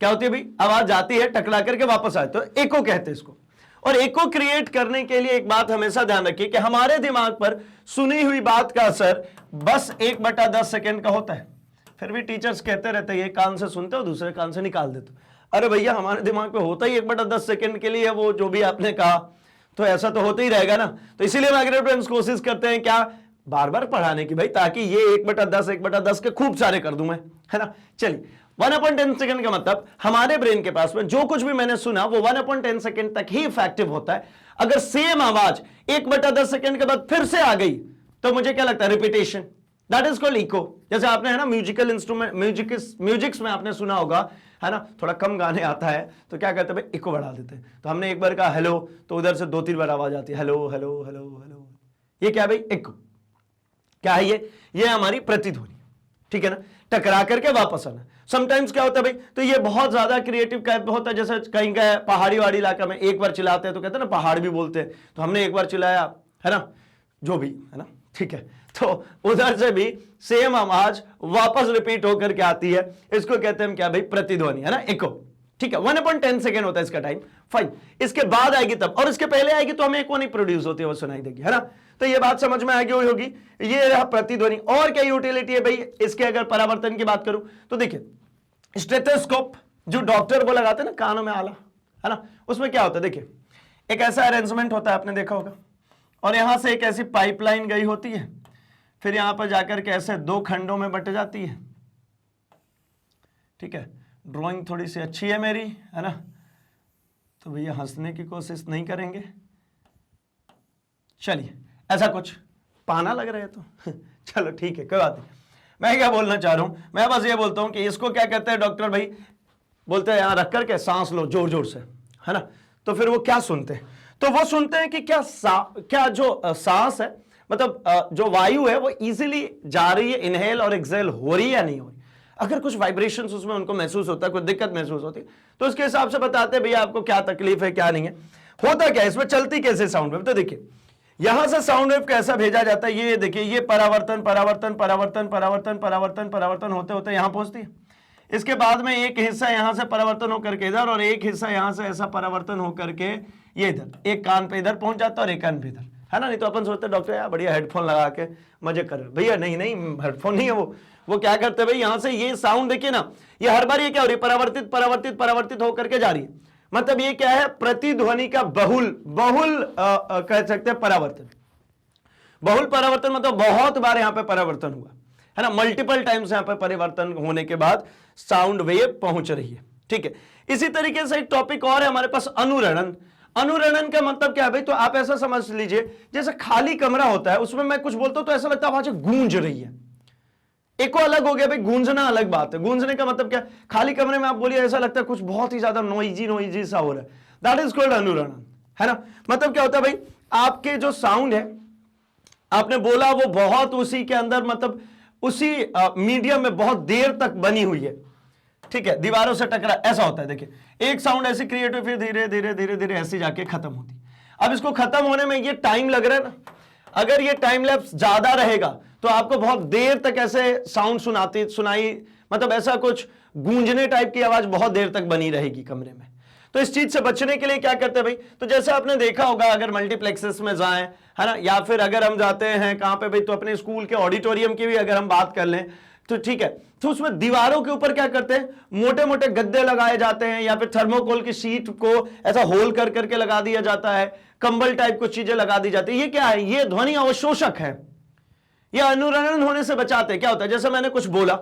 क्या होती है भाई, आवाज जाती है टकरा करके वापस आए, तो एको कहते हैं इसको। और एको क्रिएट करने के लिए एक बात हमेशा ध्यान रखिए कि हमारे दिमाग पर सुनी हुई बात का असर बस 1/10 सेकेंड का होता है। फिर भी टीचर्स कहते रहते हैं, एक कान से सुनते हो दूसरे कान से निकाल देते हो। अरे भैया हमारे दिमाग पे होता ही 1/10 सेकेंड के लिए, वो जो भी आपने कहा, तो ऐसा तो होता ही रहेगा ना। तो इसीलिए मैग्नेट फ्रेंड्स कोशिश करते हैं क्या, बार बार पढ़ाने की भाई, ताकि ये 1/10 के खूब सारे कर दूं मैं, है ना। चलिए 1/10 सेकंड का मतलब हमारे ब्रेन के पास में जो कुछ भी मैंने सुना वो 1/10 सेकंड तक ही इफेक्टिव होता है। अगर सेम आवाज 1/10 सेकंड के बाद फिर से आ गई तो मुझे क्या लगता है, repetition, that is called echo. जैसे आपने है ना म्यूजिकल इंस्ट्रूमेंट म्यूजिक्स में आपने सुना होगा है ना, थोड़ा कम गाने आता है तो क्या करते हैं भाई, इको बढ़ा देते हैं। तो हमने एक बार कहा हेलो तो उधर से 2-3 बार आवाज आती है, हेलो हेलो हेलो हेलो। ये क्या है भाई, इको। क्या है ये हमारी प्रतिध्वनि, ठीक है ना, टकरा करके वापस आना। समटाइम्स क्या होता है भाई, तो ये बहुत ज्यादा क्रिएटिव टाइप होता है। जैसे कहीं का पहाड़ी वाड़ी इलाका में एक बार चिल्लाते हैं तो कहते हैं ना पहाड़ भी बोलते हैं, तो हमने एक बार चिल्लाया है ना, जो भी है ना, ठीक है, तो उधर से भी सेम आवाज वापस रिपीट होकर के आती है। इसको कहते हैं क्या भाई, प्रतिध्वनि, है ना, इको, ठीक है। 1/10 सेकेंड होता है इसका टाइम, फाइन। इसके बाद आएगी तब, और इसके पहले आएगी तो हमें इको नहीं प्रोड्यूस होती है, वो सुनाई देगी, है ना। तो ये बात समझ में आ गई होगी। ये रहा प्रतिध्वनि। और क्या यूटिलिटी है भाई इसके, अगर परावर्तन की बात करूं तो देखिए, स्टेथोस्कोप जो डॉक्टर वो लगाते हैं ना कानों में आला, है ना, उसमें क्या होता है, देखिए एक ऐसा अरेंजमेंट होता है, आपने देखा होगा, और यहां से एक ऐसी पाइपलाइन गई होती है, फिर यहां पर जाकर के ऐसे 2 खंडों में बट जाती है, ठीक है। ड्राइंग थोड़ी सी अच्छी है मेरी, है ना, तो भैया हंसने की कोशिश नहीं करेंगे। चलिए, ऐसा कुछ पाना लग रहा है तो चलो ठीक है, कोई बात नहीं। मैं क्या बोलना चाह रहा हूं, मैं बस ये बोलता हूं कि इसको क्या कहते हैं डॉक्टर भाई, बोलते हैं यहां रख करके सांस लो जोर जोर से, है ना। तो फिर वो क्या सुनते हैं, तो वो सुनते हैं कि क्या जो सांस है, मतलब जो वायु है वो इजीली जा रही है, इनहेल और एक्सेल हो रही है या नहीं हो रही। अगर कुछ वाइब्रेशंस उसमें उनको महसूस होता है, कोई दिक्कत महसूस होती है, तो उसके हिसाब से बताते हैं भैया आपको क्या तकलीफ है क्या नहीं है। होता क्या है इसमें, चलती कैसे साउंड वेव, तो देखिए यहां से साउंड वेव कैसा भेजा जाता है, ये देखिए, ये परावर्तन परावर्तन परावर्तन परावर्तन परावर्तन परावर्तन होते होते यहां पहुंचती है। इसके बाद में एक हिस्सा यहां से परावर्तन होकर के इधर, और एक हिस्सा यहां से ऐसा परावर्तन होकर के ये इधर, एक कान पे इधर पहुंच जाता है और एक कान पे इधर, है ना। नहीं तो अपन सोचते डॉक्टर यार बढ़िया हेडफोन लगा के मजे कर रहे, भैया नहीं नहीं, हेडफोन नहीं है वो क्या करते हैं भाई, यहां से ये साउंड देखिए ना, ये हर बार ये क्या हो रही है, परावर्तित परावर्तित परावर्तित होकर के जा रही है। मतलब ये क्या है, प्रतिध्वनि का बहुल कह सकते हैं परावर्तन। बहुल परावर्तन मतलब बहुत बार यहां पे परावर्तन हुआ, है ना, मल्टीपल टाइम्स यहां पे परिवर्तन होने के बाद साउंड वेव पहुंच रही है, ठीक है। इसी तरीके से एक टॉपिक और है हमारे पास, अनुरणन। अनुरणन का मतलब क्या है भाई, तो आप ऐसा समझ लीजिए जैसे खाली कमरा होता है, उसमें मैं कुछ बोलता हूं तो ऐसा लगता है आवाज गूंज रही है। एको अलग हो गया भाई, गूंजना अलग बात है। गूंजने का मतलब क्या, खाली कमरे में आप बोलिए ऐसा लगता है कुछ बहुत ही ज्यादा नॉइजी सा हो रहा है, दैट इज कॉल्ड अनुरणन, है ना। मतलब क्या होता है भाई, आपके जो साउंड है आपने बोला वो बहुत उसी के अंदर, मतलब उसी मीडियम में बहुत देर तक बनी हुई है, ठीक है, दीवारों से टकरा, ऐसा होता है। देखिए एक साउंड ऐसी क्रिएट हुई, फिर धीरे धीरे धीरे धीरे ऐसी जाके खत्म होती। अब इसको खत्म होने में ये टाइम लग रहा है ना, अगर ये टाइम लैप्स ज्यादा रहेगा तो आपको बहुत देर तक ऐसे साउंड सुनाई, मतलब ऐसा कुछ गूंजने टाइप की आवाज बहुत देर तक बनी रहेगी कमरे में। तो इस चीज से बचने के लिए क्या करते हैं भाई, तो जैसे आपने देखा होगा अगर मल्टीप्लेक्सेस में जाएं, है ना, या फिर अगर हम जाते हैं कहां पे भाई, तो अपने स्कूल के ऑडिटोरियम की भी अगर हम बात कर लें तो ठीक है, तो उसमें दीवारों के ऊपर क्या करते हैं, मोटे मोटे गद्दे लगाए जाते हैं, या फिर थर्मोकोल की शीट को ऐसा होल कर करके लगा दिया जाता है, कंबल टाइप कुछ चीजें लगा दी जाती है। ये क्या है, ये ध्वनि अवशोषक है, ये अनुरणन होने से बचाते हैं। क्या होता है, जैसे मैंने कुछ बोला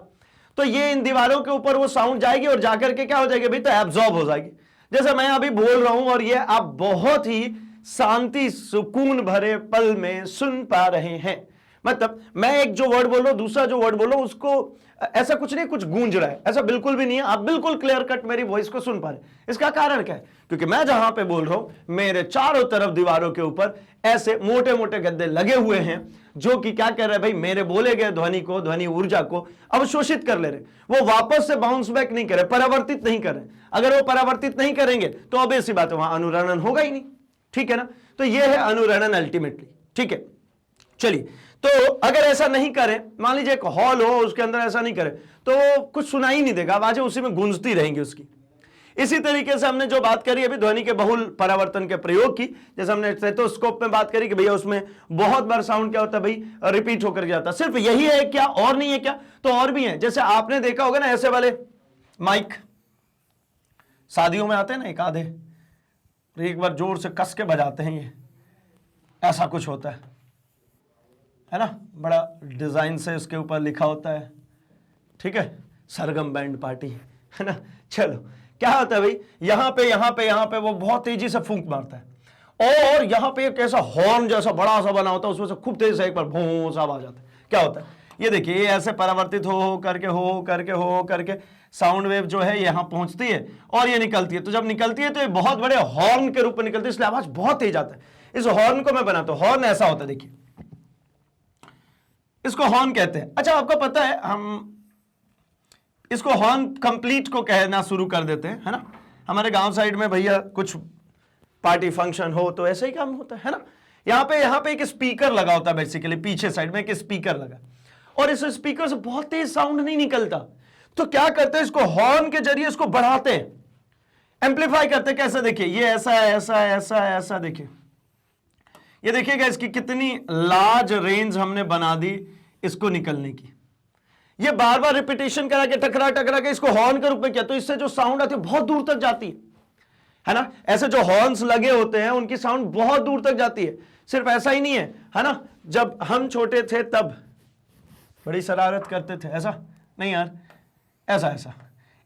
तो ये इन दीवारों के ऊपर वो साउंड जाएगी और जाकर के क्या हो जाएगी भाई, तो एब्जॉर्ब हो जाएगी। जैसे मैं अभी बोल रहा हूं और ये आप बहुत ही शांति सुकून भरे पल में सुन पा रहे हैं। मतलब मैं एक जो वर्ड बोल रहा हूं, दूसरा जो वर्ड बोल रहा हूं, उसको ऐसा कुछ नहीं कुछ गूंज रहा है, ऐसा बिल्कुल भी नहीं है। आप बिल्कुल क्लियर कट मेरी वॉइस को सुन पा रहे हैं। इसका कारण क्या है, क्योंकि मैं जहां पे बोल रहा हूं मेरे चारों तरफ दीवारों के ऊपर ऐसे मोटे मोटे गद्दे लगे हुए हैं जो कि क्या कर रहे हैं भाई, मेरे बोले गए ध्वनि को, ध्वनि ऊर्जा को अवशोषित कर ले रहे, वो वापस से बाउंस बैक नहीं करे, परावर्तित नहीं करे। अगर वो परावर्तित नहीं करेंगे तो अब ऐसी बात है, वहां अनुरणन होगा ही नहीं, ठीक है ना। तो ये है अनुरणन अल्टीमेटली, ठीक है। चलिए, तो अगर ऐसा नहीं करें, मान लीजिए एक हॉल हो उसके अंदर ऐसा नहीं करे तो कुछ सुनाई नहीं देगा, आवाजें उसी में गूंजती रहेंगी उसकी। इसी तरीके से हमने जो बात करी अभी ध्वनि के बहुल परावर्तन के प्रयोग की, जैसे हमने स्टेथोस्कोप में बात करी कि भैया उसमें बहुत बार साउंड क्या होता है भाई, रिपीट होकर जाता है। सिर्फ यही है क्या, और नहीं है क्या, तो और भी है। जैसे आपने देखा होगा ना ऐसे वाले माइक शादियों में आते हैं ना, एक आधे एक बार जोर से कस के बजाते हैं, ये ऐसा कुछ होता है ना, बड़ा डिजाइन से इसके ऊपर लिखा होता है, ठीक है, सरगम बैंड पार्टी, है ना। चलो क्या होता है भाई, यहां पे वो बहुत तेजी से फूंक मारता है, और यहां पे एक ऐसा हॉर्न जैसा बड़ा सा बना होता है, उसमें से खूब तेजी से एक बार भों सा आवाज आता है। क्या होता है, ये देखिए ये ऐसे परावर्तित हो करके साउंड वेव जो है यहां पहुंचती है और ये निकलती है। तो जब निकलती है तो ये बहुत बड़े हॉर्न के रूप में निकलती है, इसलिए आवाज बहुत तेज आता है। इस हॉर्न को मैं बनाता हूं, हॉर्न ऐसा होता है, देखिए इसको हॉर्न कहते हैं। अच्छा आपको पता है हम इसको हॉर्न कंप्लीट को कहना शुरू कर देते हैं, है ना। हमारे गांव साइड में भैया कुछ पार्टी फंक्शन हो तो ऐसे ही काम होता है ना। यहां पे एक स्पीकर लगा होता है, बेसिकली पीछे साइड में एक स्पीकर लगा, और इस स्पीकर से बहुत तेज साउंड नहीं निकलता। तो क्या करते हैं, इसको हॉर्न के जरिए इसको बढ़ाते हैं, एम्पलीफाई करते हैं। कैसे, देखिए ये ऐसा ऐसा ऐसा ऐसा, देखिए ये देखिएगा इसकी कितनी लार्ज रेंज हमने बना दी इसको निकलने की। ये बार बार रिपीटेशन करा के टकरा के इसको हॉर्न के रूप में किया, तो इससे जो साउंड आती है बहुत दूर तक जाती है ना। ऐसे जो हॉर्न्स लगे होते हैं उनकी साउंड बहुत दूर तक जाती है। सिर्फ ऐसा ही नहीं है ना, जब हम छोटे थे तब बड़ी शरारत करते थे, ऐसा नहीं यार, ऐसा ऐसा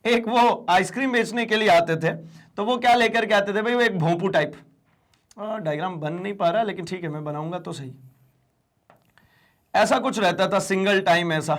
एक वो आइसक्रीम बेचने के लिए आते थे, तो वो क्या लेकर के आते थे भाई, वो एक भोंपू टाइप, डायग्राम बन नहीं पा रहा लेकिन ठीक है मैं बनाऊंगा तो सही। ऐसा कुछ रहता था, सिंगल टाइम ऐसा,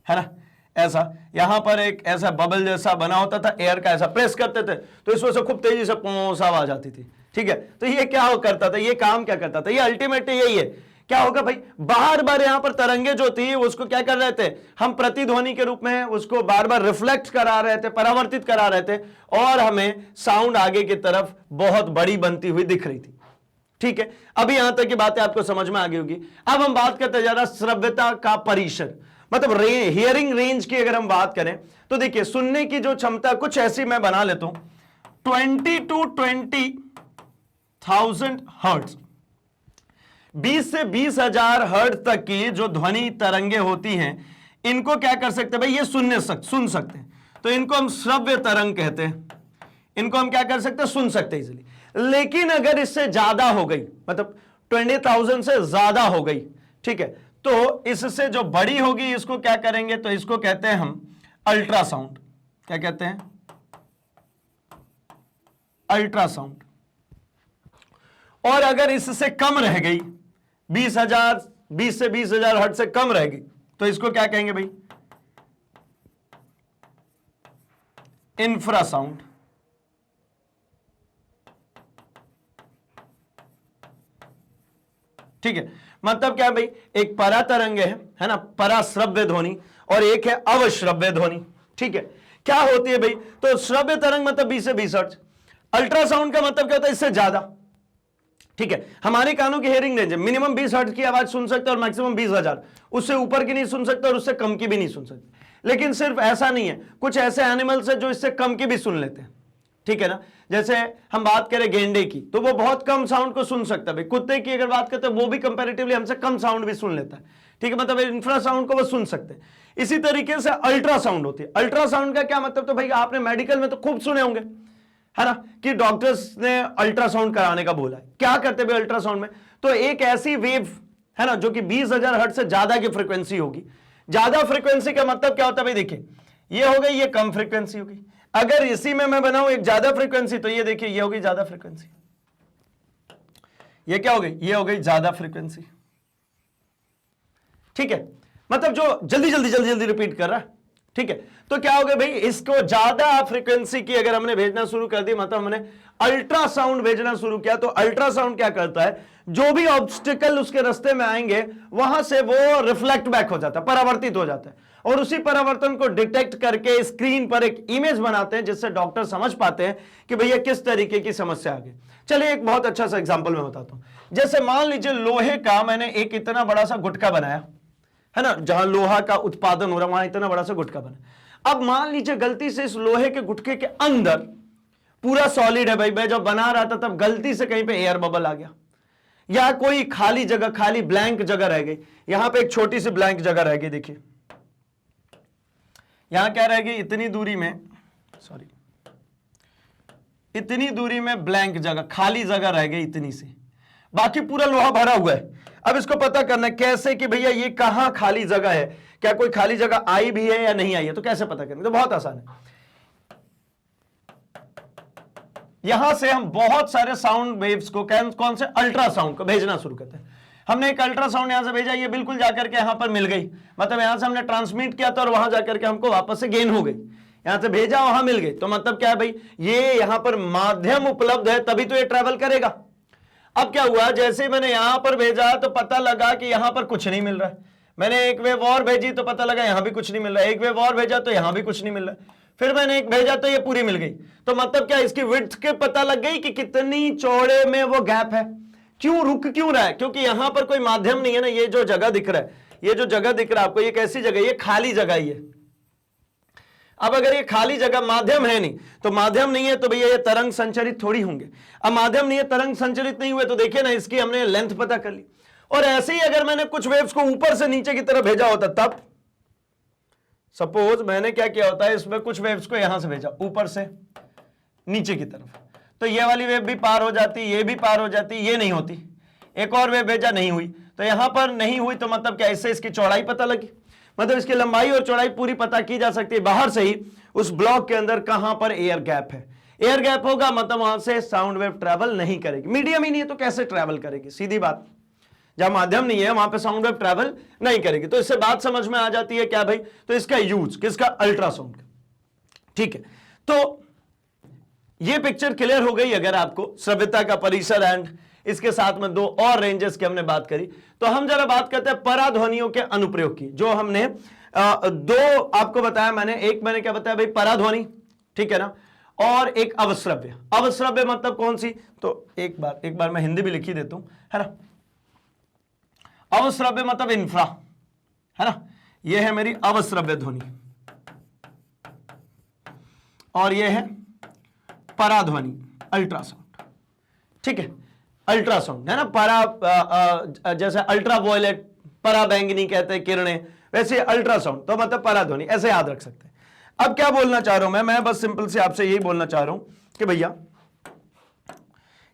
है ना, ऐसा यहां पर एक ऐसा बबल जैसा बना होता था एयर का, ऐसा प्रेस करते थे तो इस वजह से खूब तेजी से पोंस आवाज आती थी। ठीक है, तो ये क्या करता था, ये काम क्या करता था, ये अल्टीमेटली यही है। क्या होगा भाई, बार बार यहां पर तरंगे जो थी उसको क्या कर रहे थे हम, प्रतिध्वनि के रूप में उसको बार बार रिफ्लेक्ट करा रहे थे, परावर्तित करा रहे थे, और हमें साउंड आगे की तरफ बहुत बड़ी बनती हुई दिख रही थी। ठीक है, अभी यहां तक की बातें आपको समझ में आ गई होगी। अब हम बात करते जा रहा श्रव्यता का परिसर, मतलब हियरिंग रेंज की अगर हम बात करें तो देखिए सुनने की जो क्षमता कुछ ऐसी मैं बना लेता हूं, 20 to 20,000 हर्ट्ज, 20 से 20,000 हर्ट्ज तक की जो ध्वनि तरंगे होती हैं, इनको क्या कर सकते हैं भाई, ये सुन सकते हैं, तो इनको हम श्रव्य तरंग कहते हैं। इनको हम क्या कर सकते हैं, सुन सकते हैं इजीली। लेकिन अगर इससे ज्यादा हो गई, मतलब 20,000 से ज्यादा हो गई, ठीक है, तो इससे जो बड़ी होगी इसको क्या करेंगे, तो इसको कहते हैं हम अल्ट्रासाउंड। क्या कहते हैं, अल्ट्रासाउंड। और अगर इससे कम रह गई, 20 से 20,000 हर्ट्ज से कम रहेगी, तो इसको क्या कहेंगे भाई, इंफ्रासाउंड। ठीक है, मतलब क्या भाई, एक परा तरंग है ना, पराश्रव्य ध्वनि, और एक है अवश्रव्य ध्वनि। ठीक है, क्या होती है भाई, तो श्रव्य तरंग मतलब 20 से 20 हर्ट्ज, अल्ट्रासाउंड का मतलब क्या होता है, इससे ज्यादा। ठीक है, हमारे कानों की हियरिंग रेंज है, मिनिमम 20 हर्ट्ज की आवाज सुन सकते हैं और मैक्सिमम 20,000, उससे ऊपर की नहीं सुन सकते और उससे कम की भी नहीं सुन सकते। लेकिन सिर्फ ऐसा नहीं है, कुछ ऐसे एनिमल्स है जो इससे कम की भी सुन लेते हैं। ठीक है ना, जैसे हम बात करें गेंडे की, तो वो बहुत कम साउंड को सुन सकता है भाई। कुत्ते की अगर बात करते हैं, वो भी कंपैरेटिवली हमसे कम साउंड भी सुन लेता है। ठीक है, मतलब इंफ्रासाउंड को वो सुन सकते हैं। इसी तरीके से अल्ट्रासाउंड होती है। अल्ट्रासाउंड का क्या मतलब, तो भाई आपने मेडिकल में तो खूब सुने होंगे, है ना, कि डॉक्टर्स ने अल्ट्रासाउंड कराने का बोला है। क्या करते भाई अल्ट्रासाउंड में, तो एक ऐसी वेव है ना जो कि 20,000 हर्ट्ज से ज्यादा की फ्रीक्वेंसी होगी। ज्यादा फ्रीक्वेंसी का मतलब क्या होता है भाई, देखिए ये हो गई, ये कम फ्रीक्वेंसी होगी। अगर इसी में मैं बनाऊं एक ज्यादा फ्रीक्वेंसी, तो ये देखिए ये हो गई ज्यादा फ्रीक्वेंसी, ये क्या हो गई, ये हो गई ज्यादा फ्रीक्वेंसी। ठीक है, मतलब जो जल्दी रिपीट कर रहा है। ठीक है, तो क्या हो गया भाई, इसको ज्यादा फ्रीक्वेंसी की अगर हमने भेजना शुरू कर दी, मतलब हमने अल्ट्रासाउंड भेजना शुरू किया, तो अल्ट्रासाउंड क्या करता है, जो भी ऑब्स्टिकल उसके रास्ते में आएंगे वहां से वो रिफ्लेक्ट बैक हो जाता है, परावर्तित हो जाता है, और उसी परावर्तन को डिटेक्ट करके स्क्रीन पर एक इमेज बनाते हैं, जिससे डॉक्टर समझ पाते हैं कि भैया किस तरीके की समस्या आ गई। चलिए एक बहुत अच्छा सा एग्जांपल मैं बताता हूं। जैसे मान लीजिए लोहे का मैंने एक इतना बड़ा सा गुटका बनाया, है ना, जहां लोहा का उत्पादन हो रहा है वहां इतना बड़ा सा गुटका बना। अब मान लीजिए गलती से इस लोहे के गुटके के अंदर पूरा सॉलिड है भाई, मैं जब बना रहा था तब गलती से कहीं पे एयर बबल आ गया, या कोई खाली जगह, खाली ब्लैंक जगह रह गई। यहां पे एक छोटी सी ब्लैंक जगह रह गई, देखिए यहां क्या रह गई, इतनी दूरी में, सॉरी, इतनी दूरी में ब्लैंक जगह, खाली जगह रह गई इतनी सी, बाकी पूरा लोहा भरा हुआ है। अब इसको पता करना है कैसे कि भैया ये कहां खाली जगह है, क्या कोई खाली जगह आई भी है या नहीं आई है, तो कैसे पता करेंगे, तो बहुत आसान है। यहां से हम बहुत सारे साउंड वेव्स को, कौन से, अल्ट्रासाउंड को भेजना शुरू करते हैं। हमने एक अल्ट्रासाउंड यहां से भेजा, ये बिल्कुल जाकर के यहां पर मिल गई, मतलब यहां से हमने ट्रांसमिट किया था और वहां जाकर के हमको वापस से गेन हो गई, यहां से भेजा वहां मिल गई, तो मतलब क्या है भाई, ये यहां पर माध्यम उपलब्ध है तभी तो ये ट्रैवल करेगा। अब क्या हुआ, जैसे मैंने यहां पर भेजा तो पता लगा कि यहां पर कुछ नहीं मिल रहा है, मैंने एक वेव और भेजी तो पता लगा यहां भी कुछ नहीं मिल रहा है, एक वेव और भेजा तो यहां भी कुछ नहीं मिल रहा है, फिर मैंने एक भेजा तो ये पूरी मिल गई। तो मतलब क्या, इसकी विड्थ के पता लग गई कि कितनी चौड़े में वो गैप है। क्यों रुक क्यों रहा है, क्योंकि यहां पर कोई माध्यम नहीं है ना, ये जो जगह दिख रहा है, ये जो जगह दिख रहा है आपको, ये कैसी जगह, ये खाली जगह ही है। अब अगर ये खाली जगह, माध्यम है नहीं, तो माध्यम नहीं है तो भैया ये तरंग संचरित थोड़ी होंगे। अब माध्यम नहीं है, तरंग संचरित नहीं हुए, तो देखिए ना इसकी हमने लेंथ पता कर ली। और ऐसे ही अगर मैंने कुछ वेव्स को ऊपर से नीचे की तरफ भेजा होता, तब सपोज मैंने क्या किया होता है, इसमें कुछ वेव्स को यहां से भेजा ऊपर से नीचे की तरफ, तो ये वाली वेव भी पार हो जाती, ये भी पार हो जाती, ये नहीं होती। एक और वेव भेजा, नहीं हुई, तो यहां पर नहीं हुई, तो मतलब क्या, इससे इसकी चौड़ाई पता लगी, मतलब इसकी लंबाई और चौड़ाई पूरी पता की जा सकती है बाहर से ही, उस ब्लॉक के अंदर कहां पर एयर गैप है। एयर गैप होगा मतलब वहां से साउंड वेव ट्रैवल नहीं करेगी, मीडियम ही नहीं है तो कैसे ट्रैवल करेगी, सीधी बात, जहां माध्यम नहीं है वहां पे साउंड वेव ट्रैवल नहीं करेगी। तो इससे बात समझ में आ जाती है क्या भाई, तो इसका यूज किसका, अल्ट्रासाउंड का। ठीक है, तो ये पिक्चर क्लियर हो गई अगर आपको, श्रव्यता का परिसर एंड इसके साथ में दो और रेंजेस की हमने बात करी। तो हम जरा बात करते हैं पराध्वनियों के अनुप्रयोग की, जो हमने दो आपको बताया मैंने, एक मैंने क्या बताया भाई, पराध्वनि, ठीक है ना, और एक अवश्रव्य। अवश्रव्य मतलब कौन सी, तो एक बार मैं हिंदी भी लिख ही देता हूं, है ना। अवश्रव्य मतलब इंफ्रा, है ना, ये है मेरी अवश्रव्य ध्वनि, और ये है पराध्वनि, अल्ट्रासाउंड। ठीक है, अल्ट्रासाउंड है ना, जैसे अल्ट्रावायलेट, पराबैंगनी कहते हैं किरणें, वैसे अल्ट्रासाउंड, तो मतलब पराध्वनि, ऐसे याद रख सकते हैं। अब क्या बोलना चाह रहा हूं मैं बस सिंपल से आपसे यही बोलना चाह रहा हूं कि भैया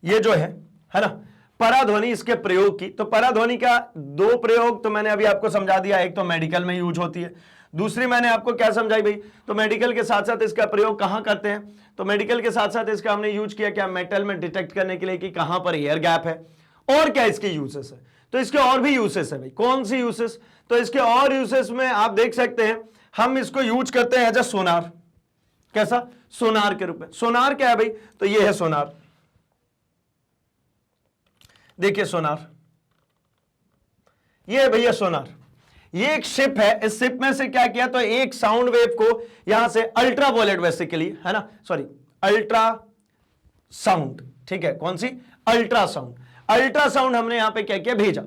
ये जो है ना, पराध्वनि, इसके प्रयोग की, तो पराध्वनि का दो प्रयोग तो मैंने अभी आपको समझा दिया, एक तो मेडिकल में यूज होती है, दूसरी मैंने आपको क्या समझाई भाई, तो मेडिकल के साथ साथ इसका प्रयोग कहां करते हैं, तो मेडिकल के साथ साथ इसका हमने यूज किया क्या, मेटल में डिटेक्ट करने के लिए कि कहां पर एयर गैप है, और क्या इसके यूसेस है, तो इसके और भी यूसेस है भाई, कौन सी यूसेस, तो इसके और यूसेस में आप देख सकते हैं, हम इसको यूज करते हैं एज अ सोनार, कैसा, सोनार के रूप में। सोनार क्या है भाई, तो ये है सोनार, देखिए सोनार, ये है भैया सोनार, ये एक शिप है, इस शिप में से क्या किया, तो एक साउंड वेव को यहां से अल्ट्रावायलेट बेसिकली, है ना, सॉरी अल्ट्रा साउंड, ठीक है, कौन सी, अल्ट्रासाउंड, अल्ट्रासाउंड हमने यहां पे क्या किया, भेजा,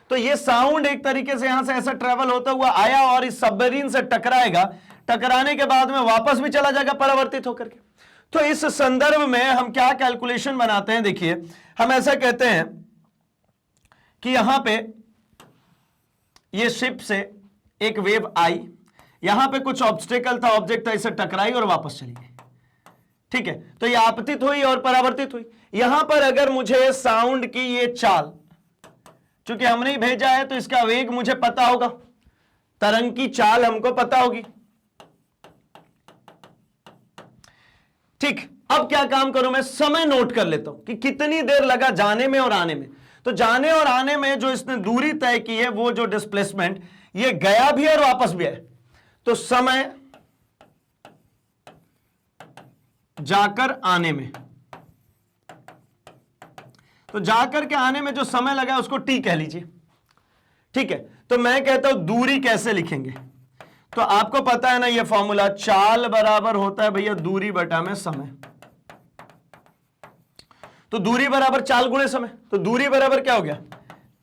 तो ये साउंड एक तरीके से यहां से ऐसा ट्रेवल होता हुआ आया और इस सबमरीन से टकराएगा, टकराने के बाद में वापस भी चला जाएगा परावर्तित होकर के। तो इस संदर्भ में हम क्या कैलकुलेशन बनाते हैं, देखिए हम ऐसा कहते हैं कि यहां पे ये शिप से एक वेव आई, यहां पे कुछ ऑब्स्टेकल था, ऑब्जेक्ट था, इसे टकराई और वापस चली गई, ठीक है, तो ये आपतित हुई और परावर्तित हुई। यहां पर अगर मुझे साउंड की ये चाल, चूंकि हमने ही भेजा है तो इसका वेग मुझे पता होगा, तरंग की चाल हमको पता होगी, ठीक। अब क्या काम करूं, मैं समय नोट कर लेता हूं कि कितनी देर लगा जाने में और आने में। तो जाने और आने में जो इसने दूरी तय की है, वो जो डिस्प्लेसमेंट, ये गया भी और वापस भी है, तो समय जाकर आने में, तो जाकर के आने में जो समय लगा उसको टी कह लीजिए, ठीक है। तो मैं कहता हूं दूरी कैसे लिखेंगे, तो आपको पता है ना ये फॉर्मूला, चाल बराबर होता है भैया दूरी बटा में समय, तो दूरी बराबर चाल गुणे समय, तो दूरी बराबर क्या हो गया,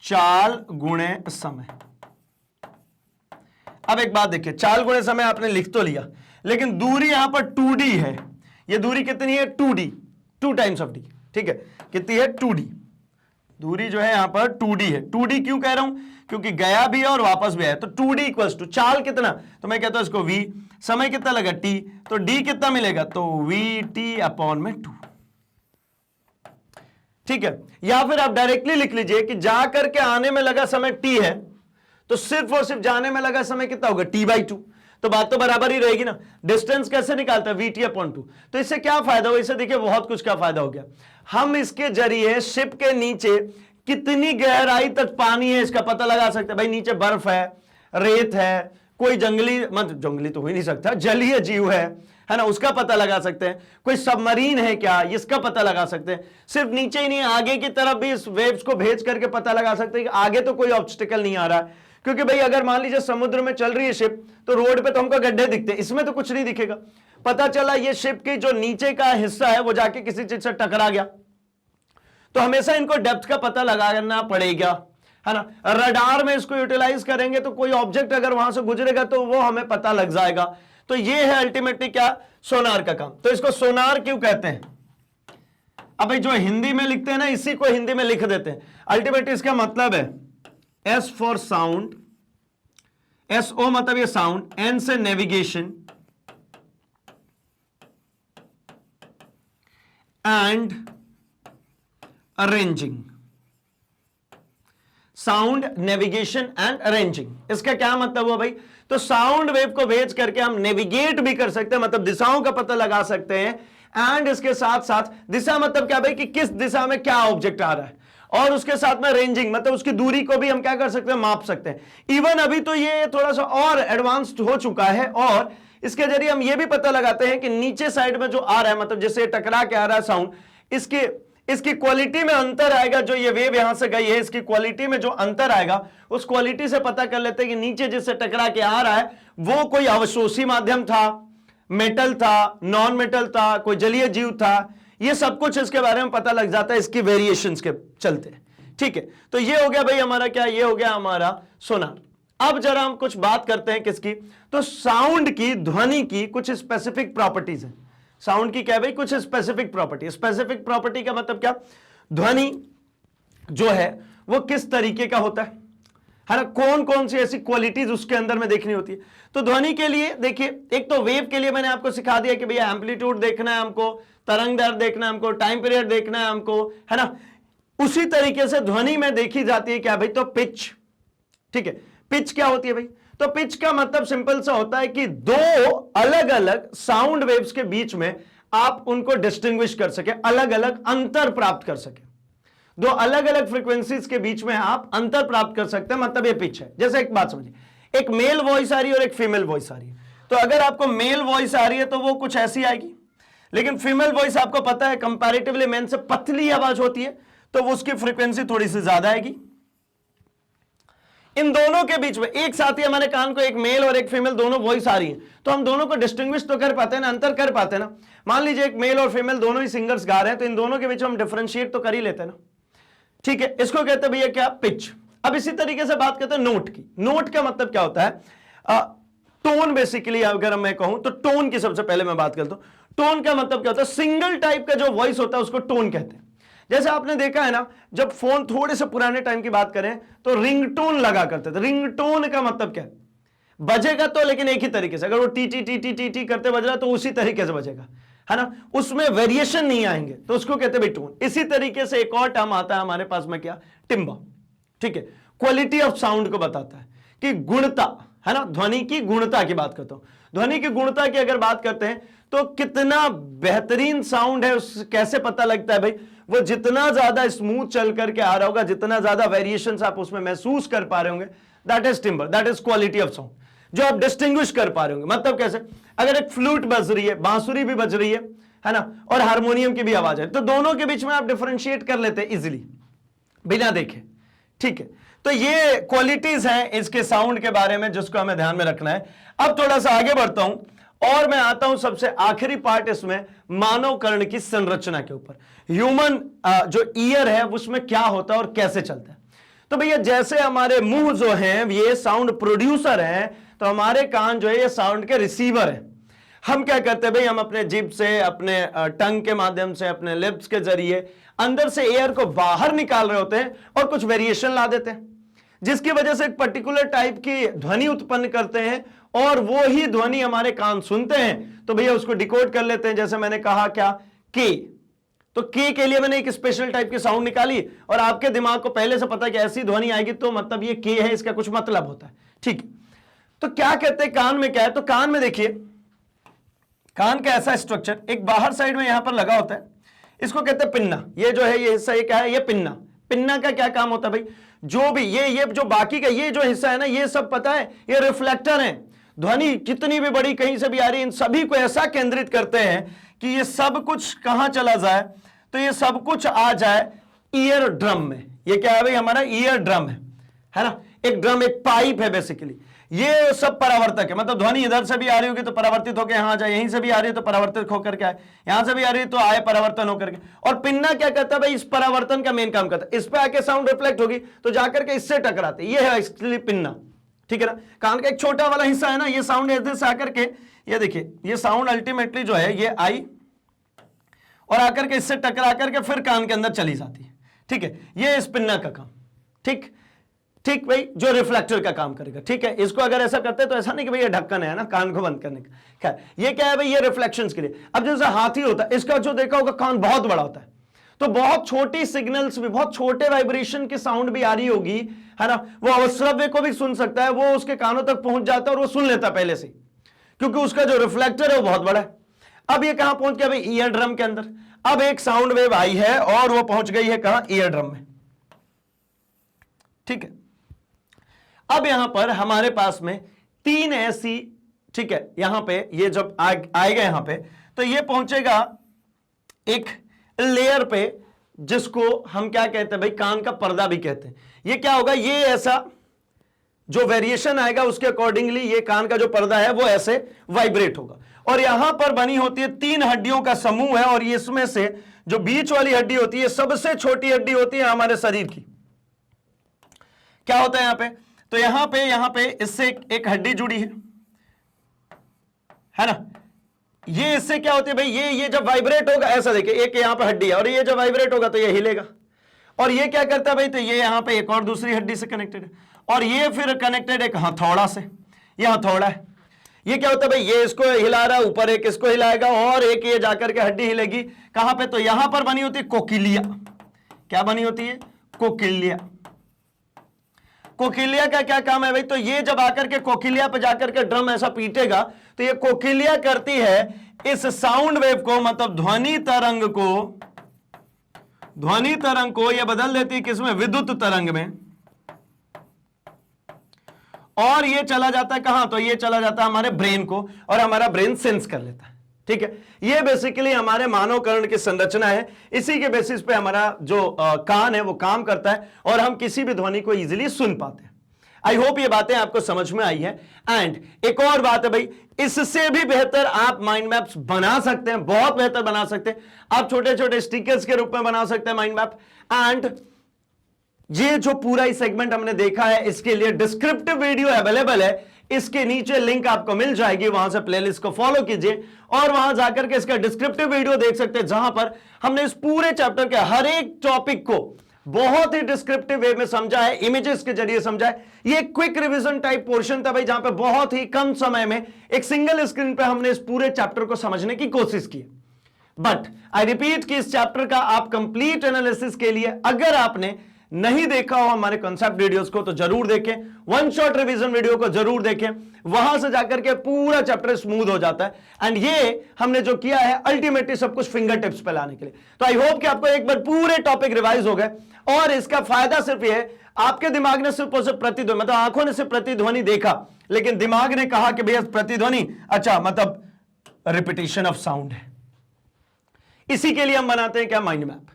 चाल गुणे समय। अब एक बात देखिए, चाल गुणे समय आपने लिख तो लिया, लेकिन दूरी यहां पर 2d है, ये दूरी कितनी है, 2d, 2 टाइम्स ऑफ d, ठीक है, कितनी है, 2d, दूरी जो है यहां पर 2d है। 2d क्यों कह रहा हूं, क्योंकि गया भी है और वापस भी है, तो 2d इक्वल्स टू चाल कितना, तो मैं कहता हूं इसको v, समय कितना लगा t, तो d कितना मिलेगा, तो vt अपॉन में 2, ठीक है। या फिर आप डायरेक्टली लिख लीजिए कि जा करके आने में लगा समय t है, तो सिर्फ और सिर्फ जाने में लगा समय कितना होगा, t/2, तो बात तो बराबर ही रहेगी ना। डिस्टेंस कैसे निकालता है, vt अपॉन 2, तो इससे क्या फायदा हुआ, इससे देखिए बहुत कुछ का फायदा हो गया, हम इसके जरिए शिप के नीचे कितनी गहराई तक पानी है इसका पता लगा सकते हैं। भाई नीचे बर्फ है, रेत है, कोई जंगली, मतलब जंगली तो हो ही नहीं सकता, जलीय जीव है ना, उसका पता लगा सकते हैं। कोई सबमरीन है क्या, इसका पता लगा सकते हैं। सिर्फ नीचे ही नहीं, आगे की तरफ भी इस वेव्स को भेज करके पता लगा सकते हैं कि आगे तो कोई ऑब्स्टिकल नहीं आ रहा है। क्योंकि भाई अगर मान लीजिए समुद्र में चल रही है शिप, तो रोड पे तो हमको गड्ढे दिखते हैं, इसमें तो कुछ नहीं दिखेगा। पता चला ये शिप की जो नीचे का हिस्सा है वो जाके किसी चीज से टकरा गया, तो हमेशा इनको डेप्थ का पता लगाना पड़ेगा, है ना। रडार में इसको यूटिलाइज करेंगे तो कोई ऑब्जेक्ट अगर वहां से गुजरेगा तो वो हमें पता लग जाएगा। तो ये है अल्टीमेटली क्या, सोनार का काम। तो इसको सोनार क्यों कहते हैं? अब भाई जो हिंदी में लिखते हैं ना, इसी को हिंदी में लिख देते हैं। अल्टीमेटली इसका मतलब है S for sound, S O मतलब ये साउंड, एन से navigation and arranging. Sound, navigation and arranging, इसका क्या मतलब हुआ भाई? तो साउंड वेव को भेज करके हम नेविगेट भी कर सकते हैं, मतलब दिशाओं का पता लगा सकते हैं। एंड इसके साथ साथ दिशा मतलब क्या भाई, कि किस दिशा में क्या ऑब्जेक्ट आ रहा है, और उसके साथ में रेंजिंग मतलब उसकी दूरी को भी हम क्या कर सकते हैं, माप सकते हैं। इवन अभी तो ये थोड़ा सा और एडवांस्ड हो चुका है, और इसके जरिए हम ये भी पता लगाते हैं कि नीचे साइड में जो आ रहा है, मतलब जैसे टकरा के आ रहा है साउंड, इसकी क्वालिटी में अंतर आएगा। जो ये वेव यहां से गई है, इसकी क्वालिटी में जो अंतर आएगा, उस क्वालिटी से पता कर लेते हैं कि नीचे जिससे टकरा के आ रहा है वो कोई अवशोषी माध्यम था, मेटल था, नॉन मेटल था, कोई जलीय जीव था। ये सब कुछ इसके बारे में पता लग जाता है इसकी वेरिएशंस के चलते। ठीक है, तो ये हो गया भाई हमारा क्या, ये हो गया हमारा सोनार। अब जरा हम कुछ बात करते हैं किसकी, तो साउंड की, ध्वनि की कुछ स्पेसिफिक प्रॉपर्टीज है। साउंड की क्या भाई, कुछ स्पेसिफिक प्रॉपर्टी। स्पेसिफिक प्रॉपर्टी का मतलब क्या, ध्वनि जो है वो किस तरीके का होता है ना, कौन कौन सी ऐसी क्वालिटीज उसके अंदर में देखनी होती है। तो ध्वनि के लिए देखिए, एक तो वेव के लिए मैंने आपको सिखा दिया कि भैया एम्पलीट्यूड देखना है हमको, तरंग दर देखना है हमको, टाइम पीरियड देखना है हमको, है ना। उसी तरीके से ध्वनि में देखी जाती है क्या भाई, तो पिच। ठीक है, पिच क्या होती है भाई, तो पिच का मतलब सिंपल सा होता है कि दो अलग अलग साउंड वेव्स के बीच में आप उनको डिस्टिंग्विश कर सके, अलग अलग अंतर प्राप्त कर सके। दो अलग अलग फ्रीक्वेंसीज के बीच में आप अंतर प्राप्त कर सकते हैं, मतलब ये पिच है। जैसे एक बात समझिए, एक मेल वॉइस आ रही है और एक फीमेल वॉइस आ रही है। तो अगर आपको मेल वॉइस आ रही है तो वो कुछ ऐसी आएगी, लेकिन फीमेल वॉइस आपको पता है कंपैरेटिवली मेन से पतली आवाज होती है, तो वो उसकी फ्रीक्वेंसी थोड़ी सी ज्यादा आएगी। इन दोनों के बीच में एक साथ ही हमारे कान को एक मेल और एक फीमेल दोनों वॉइस आ रही है, तो हम दोनों को डिस्टिंग्विश तो कर पाते हैं ना, अंतर कर पाते हैं ना। मान लीजिए एक मेल और फीमेल दोनों ही सिंगर्स गा रहे हैं, तो इन दोनों के बीच हम डिफरेंशिएट तो कर ही लेते हैं ना। ठीक है, इसको कहते हैं भैया क्या, पिच। अब इसी तरीके से बात करते हैं नोट की। नोट का मतलब क्या होता है, टोन बेसिकली अगर मैं कहूं तो टोन की सबसे पहले मैं बात करता हूं। टोन का मतलब क्या होता है, सिंगल टाइप का जो वॉइस होता है उसको टोन कहते हैं। जैसे आपने देखा है ना, जब फोन थोड़े से पुराने टाइम की बात करें तो रिंगटोन लगा करते थे। रिंगटोन का मतलब क्या है, बजेगा तो लेकिन एक ही तरीके से, अगर वो T T T T T T करते बज रहा तो उसी तरीके से बजेगा, है ना, उसमें वेरिएशन नहीं आएंगे, तो उसको कहते हैं टोन। इसी तरीके से एक और टर्म आता है हमारे पास में, क्या, टिम्बा। ठीक है, क्वालिटी ऑफ साउंड को बताता है कि गुणता, है ना, ध्वनि की गुणता की बात करता हूं। ध्वनि की गुणता की अगर बात करते हैं तो कितना बेहतरीन साउंड है, उस कैसे पता लगता है भाई, वो जितना ज्यादा स्मूथ चल करके आ रहा होगा, जितना ज्यादा वेरिएशंस आप उसमें महसूस कर पा रहे होंगे, that is timber, that is quality of sound, जो आप डिस्टिंग्विश कर पा रहे होंगे। मतलब कैसे, अगर एक फ्लूट बज रही है, बांसुरी भी बज रही है ना, और हारमोनियम की भी आवाज है, तो दोनों के बीच में आप डिफरेंशिएट कर लेते हैं इजिली, बिना देखे। ठीक है, तो ये क्वालिटीज हैं इसके साउंड के बारे में, जिसको हमें ध्यान में रखना है। अब थोड़ा सा आगे बढ़ता हूं और मैं आता हूं सबसे आखिरी पार्ट इसमें, मानव कर्ण की संरचना के ऊपर। ह्यूमन जो ईयर है उसमें क्या होता है और कैसे चलता है। तो भैया जैसे हमारे मुंह जो हैं ये साउंड प्रोड्यूसर हैं, तो हमारे कान जो है ये साउंड के रिसीवर है। हम क्या करते हैं भाई, हम अपने जिभ से, अपने टंग के माध्यम से, अपने लिप्स के जरिए अंदर से एयर को बाहर निकाल रहे होते हैं और कुछ वेरिएशन ला देते हैं, जिसकी वजह से एक पर्टिकुलर टाइप की ध्वनि उत्पन्न करते हैं, और वो ही ध्वनि हमारे कान सुनते हैं। तो भैया उसको डिकोड कर लेते हैं। जैसे मैंने कहा क्या, के, तो के लिए मैंने एक स्पेशल टाइप की साउंड निकाली, और आपके दिमाग को पहले से पता है कि ऐसी ध्वनि आएगी तो मतलब ये के है, इसका कुछ मतलब होता है। ठीक, तो क्या कहते हैं कान में क्या है, तो कान में देखिए, कान का ऐसा स्ट्रक्चर एक बाहर साइड में यहां पर लगा होता है, इसको कहते हैं पिन्ना। ये जो है ये हिस्सा, ये क्या है, ये पिन्ना। पिन्ना का क्या काम होता है भाई, जो भी ये जो बाकी का ये जो हिस्सा है ना, ये सब पता है ये रिफ्लेक्टर है। ध्वनि कितनी भी बड़ी कहीं से भी आ रही है, इन सभी को ऐसा केंद्रित करते हैं कि ये सब कुछ कहां चला जाए, तो ये सब कुछ आ जाए ईयर ड्रम में। ये क्या है भाई, हमारा ईयर ड्रम है ना, एक ड्रम, एक पाइप है बेसिकली। ये सब परावर्तक है, मतलब ध्वनि इधर से भी आ रही होगी तो परावर्तित होकर यहां जाए, यहीं से भी आ रही है तो परावर्तित होकर के आए, यहां से भी आ रही है तो आए परावर्तन होकर के। और पिन्ना क्या करता है भाई, इस परावर्तन का मेन काम करता है। इस पे आके साउंड रिफ्लेक्ट होगी तो जाकर के इससे टकराते, ये है एक्चुअली पिन्ना, ठीक है ना। कान का एक छोटा वाला हिस्सा है ना, ये साउंड इधर से आकर के, ये देखिए ये साउंड अल्टीमेटली जो है ये आई और आकर के इससे टकरा करके फिर कान के अंदर चली जाती है, ठीक है। ये इस पिन्ना का काम, ठीक ठीक भाई, जो रिफ्लेक्टर का काम करेगा, ठीक है। इसको अगर ऐसा करते हैं तो ऐसा नहीं कि भाई ये ढक्कन है ना कान को बंद करने का, खैर ये क्या है भाई, ये रिफ्लेक्शंस के लिए। अब जैसे हाथी होता है, इसका जो देखा होगा कान बहुत बड़ा होता है, तो बहुत छोटी सिग्नल्स भी, बहुत छोटे वाइब्रेशन की साउंड भी आ रही होगी, है ना, वो अवश्रव्य को भी सुन सकता है, वो उसके कानों तक पहुंच जाता है और वो सुन लेता है पहले से, क्योंकि उसका जो रिफ्लेक्टर है वो बहुत बड़ा है। अब ये कहां पहुंच गया भाई, ईयर ड्रम के अंदर। अब एक साउंड वेव आई है और वो पहुंच गई है कहां, ईयर ड्रम में, ठीक है। अब यहां पर हमारे पास में तीन ऐसी, ठीक है, यहां पे ये जब आएगा यहां पे, तो ये पहुंचेगा एक लेयर पे जिसको हम क्या कहते हैं भाई, कान का पर्दा भी कहते हैं। ये क्या होगा, ये ऐसा जो वेरिएशन आएगा उसके अकॉर्डिंगली ये कान का जो पर्दा है वो ऐसे वाइब्रेट होगा। और यहां पर बनी होती है तीन हड्डियों का समूह है, और इसमें से जो बीच वाली हड्डी होती है सबसे छोटी हड्डी होती है हमारे शरीर की। क्या होता है यहां पे, तो यहां पे इससे एक हड्डी जुड़ी है ना। ये इससे क्या होती है भाई, ये जब वाइब्रेट होगा, ऐसा देखिए एक यहां पे हड्डी है और ये जब वाइब्रेट होगा तो ये हिलेगा, और ये क्या करता है भाई, तो ये यहां पे एक और दूसरी हड्डी से कनेक्टेड है, और ये फिर कनेक्टेड एक हथौड़ा से, ये हथौड़ा है। ये क्या होता है भाई, ये इसको हिला रहा है, ऊपर एक इसको हिलाएगा और एक ये जाकर के हड्डी हिलेगी कहां पे, तो यहां पर बनी होती है कोकिलिया। क्या बनी होती है, कोकिलिया। कोकिलिया का क्या काम है भाई, तो ये जब आकर के कोकिलिया पे जाकर के ड्रम ऐसा पीटेगा तो ये कोकिलिया करती है इस साउंड वेव को, मतलब ध्वनि तरंग को ये बदल देती है किसमें, विद्युत तरंग में, और ये चला जाता है कहां, तो ये चला जाता है हमारे ब्रेन को, और हमारा ब्रेन सेंस कर लेता है, ठीक है। ये बेसिकली हमारे मानव कर्ण की संरचना है, इसी के बेसिस पे हमारा जो कान है वो काम करता है और हम किसी भी ध्वनि को इजीली सुन पाते हैं। आई होप ये बातें आपको समझ में आई है। एंड एक और बात है भाई, इससे भी बेहतर आप माइंड मैप्स बना सकते हैं, बहुत बेहतर बना सकते हैं। आप छोटे छोटे स्टिकर्स के रूप में बना सकते हैं माइंड मैप। एंड ये जो पूरा ही सेगमेंट हमने देखा है, इसके लिए डिस्क्रिप्टिव वीडियो अवेलेबल है, इसके नीचे लिंक आपको मिल जाएगी, वहां से प्लेलिस्ट को फॉलो कीजिए और वहां जाकर के इसका डिस्क्रिप्टिव वीडियो देख सकते हैं, जहां पर हमने इस पूरे चैप्टर के हर एक टॉपिक को बहुत ही डिस्क्रिप्टिव वे में समझा है, इमेजेस के जरिए समझा है। ये क्विक रिवीजन टाइप पोर्शन था भाई, जहां पे बहुत ही कम समय में एक सिंगल स्क्रीन पे हमने इस पूरे चैप्टर को समझने की कोशिश की। बट आई रिपीट कि इस चैप्टर का आप कंप्लीट एनालिसिस के लिए अगर आपने नहीं देखा हो हमारे कॉन्सेप्ट वीडियोस को तो जरूर देखें, वन शॉट रिवीजन वीडियो को जरूर देखें, वहां से जाकर के पूरा चैप्टर स्मूथ हो जाता है। एंड ये हमने जो किया है अल्टीमेटली सब कुछ फिंगर टिप्स पे लाने के लिए। तो आई होप कि आपको एक बार पूरे टॉपिक रिवाइज हो गए, और इसका फायदा सिर्फ ये है, आपके दिमाग ने सिर्फ और सिर्फ प्रतिध्वनि, मतलब आंखों ने सिर्फ प्रतिध्वनि देखा, लेकिन दिमाग ने कहा कि भैया प्रतिध्वनि अच्छा मतलब रिपीटेशन ऑफ साउंड है। इसी के लिए हम बनाते हैं क्या, माइंड मैप।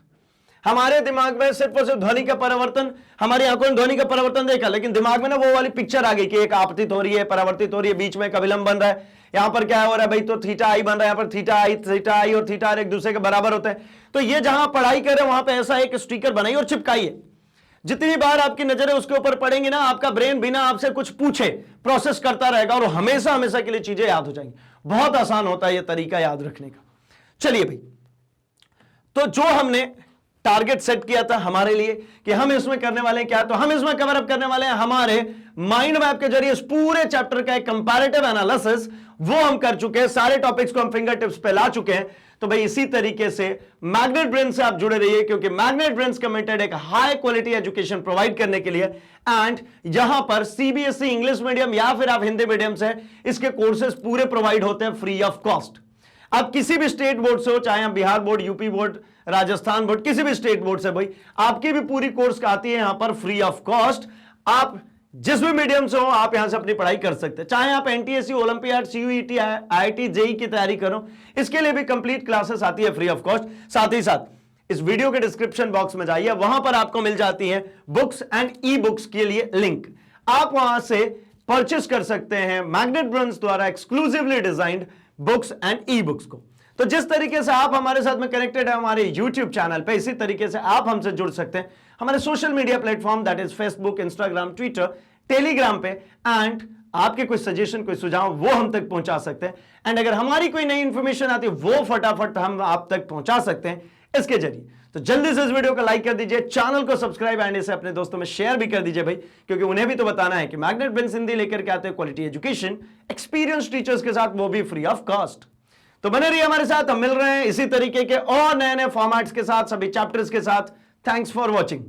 हमारे दिमाग में सिर्फ और सिर्फ ध्वनि का परिवर्तन, हमारी आंखों ने ध्वनि का परिवर्तन देखा, लेकिन दिमाग में ना वो वाली पिक्चर आ गई कि एक आपतित हो रही है, परावर्तित हो रही है, बीच में एक अभिलंब बन रहा है, यहां पर क्या हो रहा है भाई, तो थीटा आई बन रहा है, यहां पर थीटा आई और थीटा आर एक दूसरे के बराबर होते हैं। तो ये जहां पढ़ाई कर रहे हैं वहां पे ऐसा एक स्टिकर बनाई और चिपकाइए। जितनी बार आपकी नजरें उसके ऊपर पड़ेंगी ना, आपका ब्रेन बिना आपसे कुछ पूछे प्रोसेस करता रहेगा और हमेशा हमेशा के लिए चीजें याद हो जाएंगी। बहुत आसान होता है यह तरीका याद रखने का। चलिए भाई, तो जो हमने टारगेट सेट किया था हमारे लिए कि हम इसमें करने वाले हैं क्या, तो हम इसमें कवर अप करने वाले हैं हमारे माइंड मैप के जरिए इस पूरे चैप्टर का एक कंपैरेटिव एनालिसिस, वो हम कर चुके हैं। सारे टॉपिक्स को हम फिंगर टिप्स पे ला चुके हैं। तो भाई इसी तरीके से मैग्नेट ब्रेन से आप जुड़े रहिए, क्योंकि मैग्नेट ब्रेन कमिटेड एक हाई क्वालिटी एजुकेशन प्रोवाइड करने के लिए। एंड यहां पर सीबीएसई इंग्लिश मीडियम या फिर आप हिंदी मीडियम से इसके कोर्सेज पूरे प्रोवाइड होते हैं फ्री ऑफ कॉस्ट। आप किसी भी स्टेट बोर्ड से हो, चाहे आप Bihar board, UP board, Rajasthan board, किसी भी स्टेट बोर्ड से भाई, आपकी भी पूरी कोर्स आती है यहां पर फ्री ऑफ कॉस्ट। आप जिस भी मीडियम से हो आप यहां से अपनी पढ़ाई कर सकते हैं, चाहे आप NTSC, Olympiad, CUET, IIT, JEE की तैयारी करो, इसके लिए भी कंप्लीट क्लासेस आती है फ्री ऑफ कॉस्ट। साथ ही साथ इस वीडियो के डिस्क्रिप्शन बॉक्स में जाइए, वहां पर आपको मिल जाती है बुक्स एंड ई बुक्स के लिए लिंक, आप वहां से परचेस कर सकते हैं मैग्नेट ब्रन्स द्वारा exclusively designed books and e books को। तो जिस तरीके से आप हमारे साथ में कनेक्टेड है हमारे यूट्यूब चैनल पे, इसी तरीके से आप हमसे जुड़ सकते हैं हमारे social media platform, that is Facebook, Instagram, Twitter, Telegram पे। एंड आपके कोई सजेशन, कोई सुझाव वो हम तक पहुंचा सकते हैं। एंड अगर हमारी कोई नई इंफॉर्मेशन आती है वो फटाफट हम आप तक पहुंचा सकते हैं इसके जरिए। तो जल्दी से इस वीडियो को लाइक कर दीजिए, चैनल को सब्सक्राइब एंड इसे अपने दोस्तों में शेयर भी कर दीजिए भाई, क्योंकि उन्हें भी तो बताना है कि मैग्नेट ब्रेन्स हिंदी लेकर के आते हैं क्वालिटी एजुकेशन एक्सपीरियंस टीचर्स के साथ, वो भी फ्री ऑफ कॉस्ट। तो बने रहिए हमारे साथ, हम मिल रहे हैं इसी तरीके के और नए नए फॉर्मेट्स के साथ, सभी चैप्टर्स के साथ। Thanks for watching.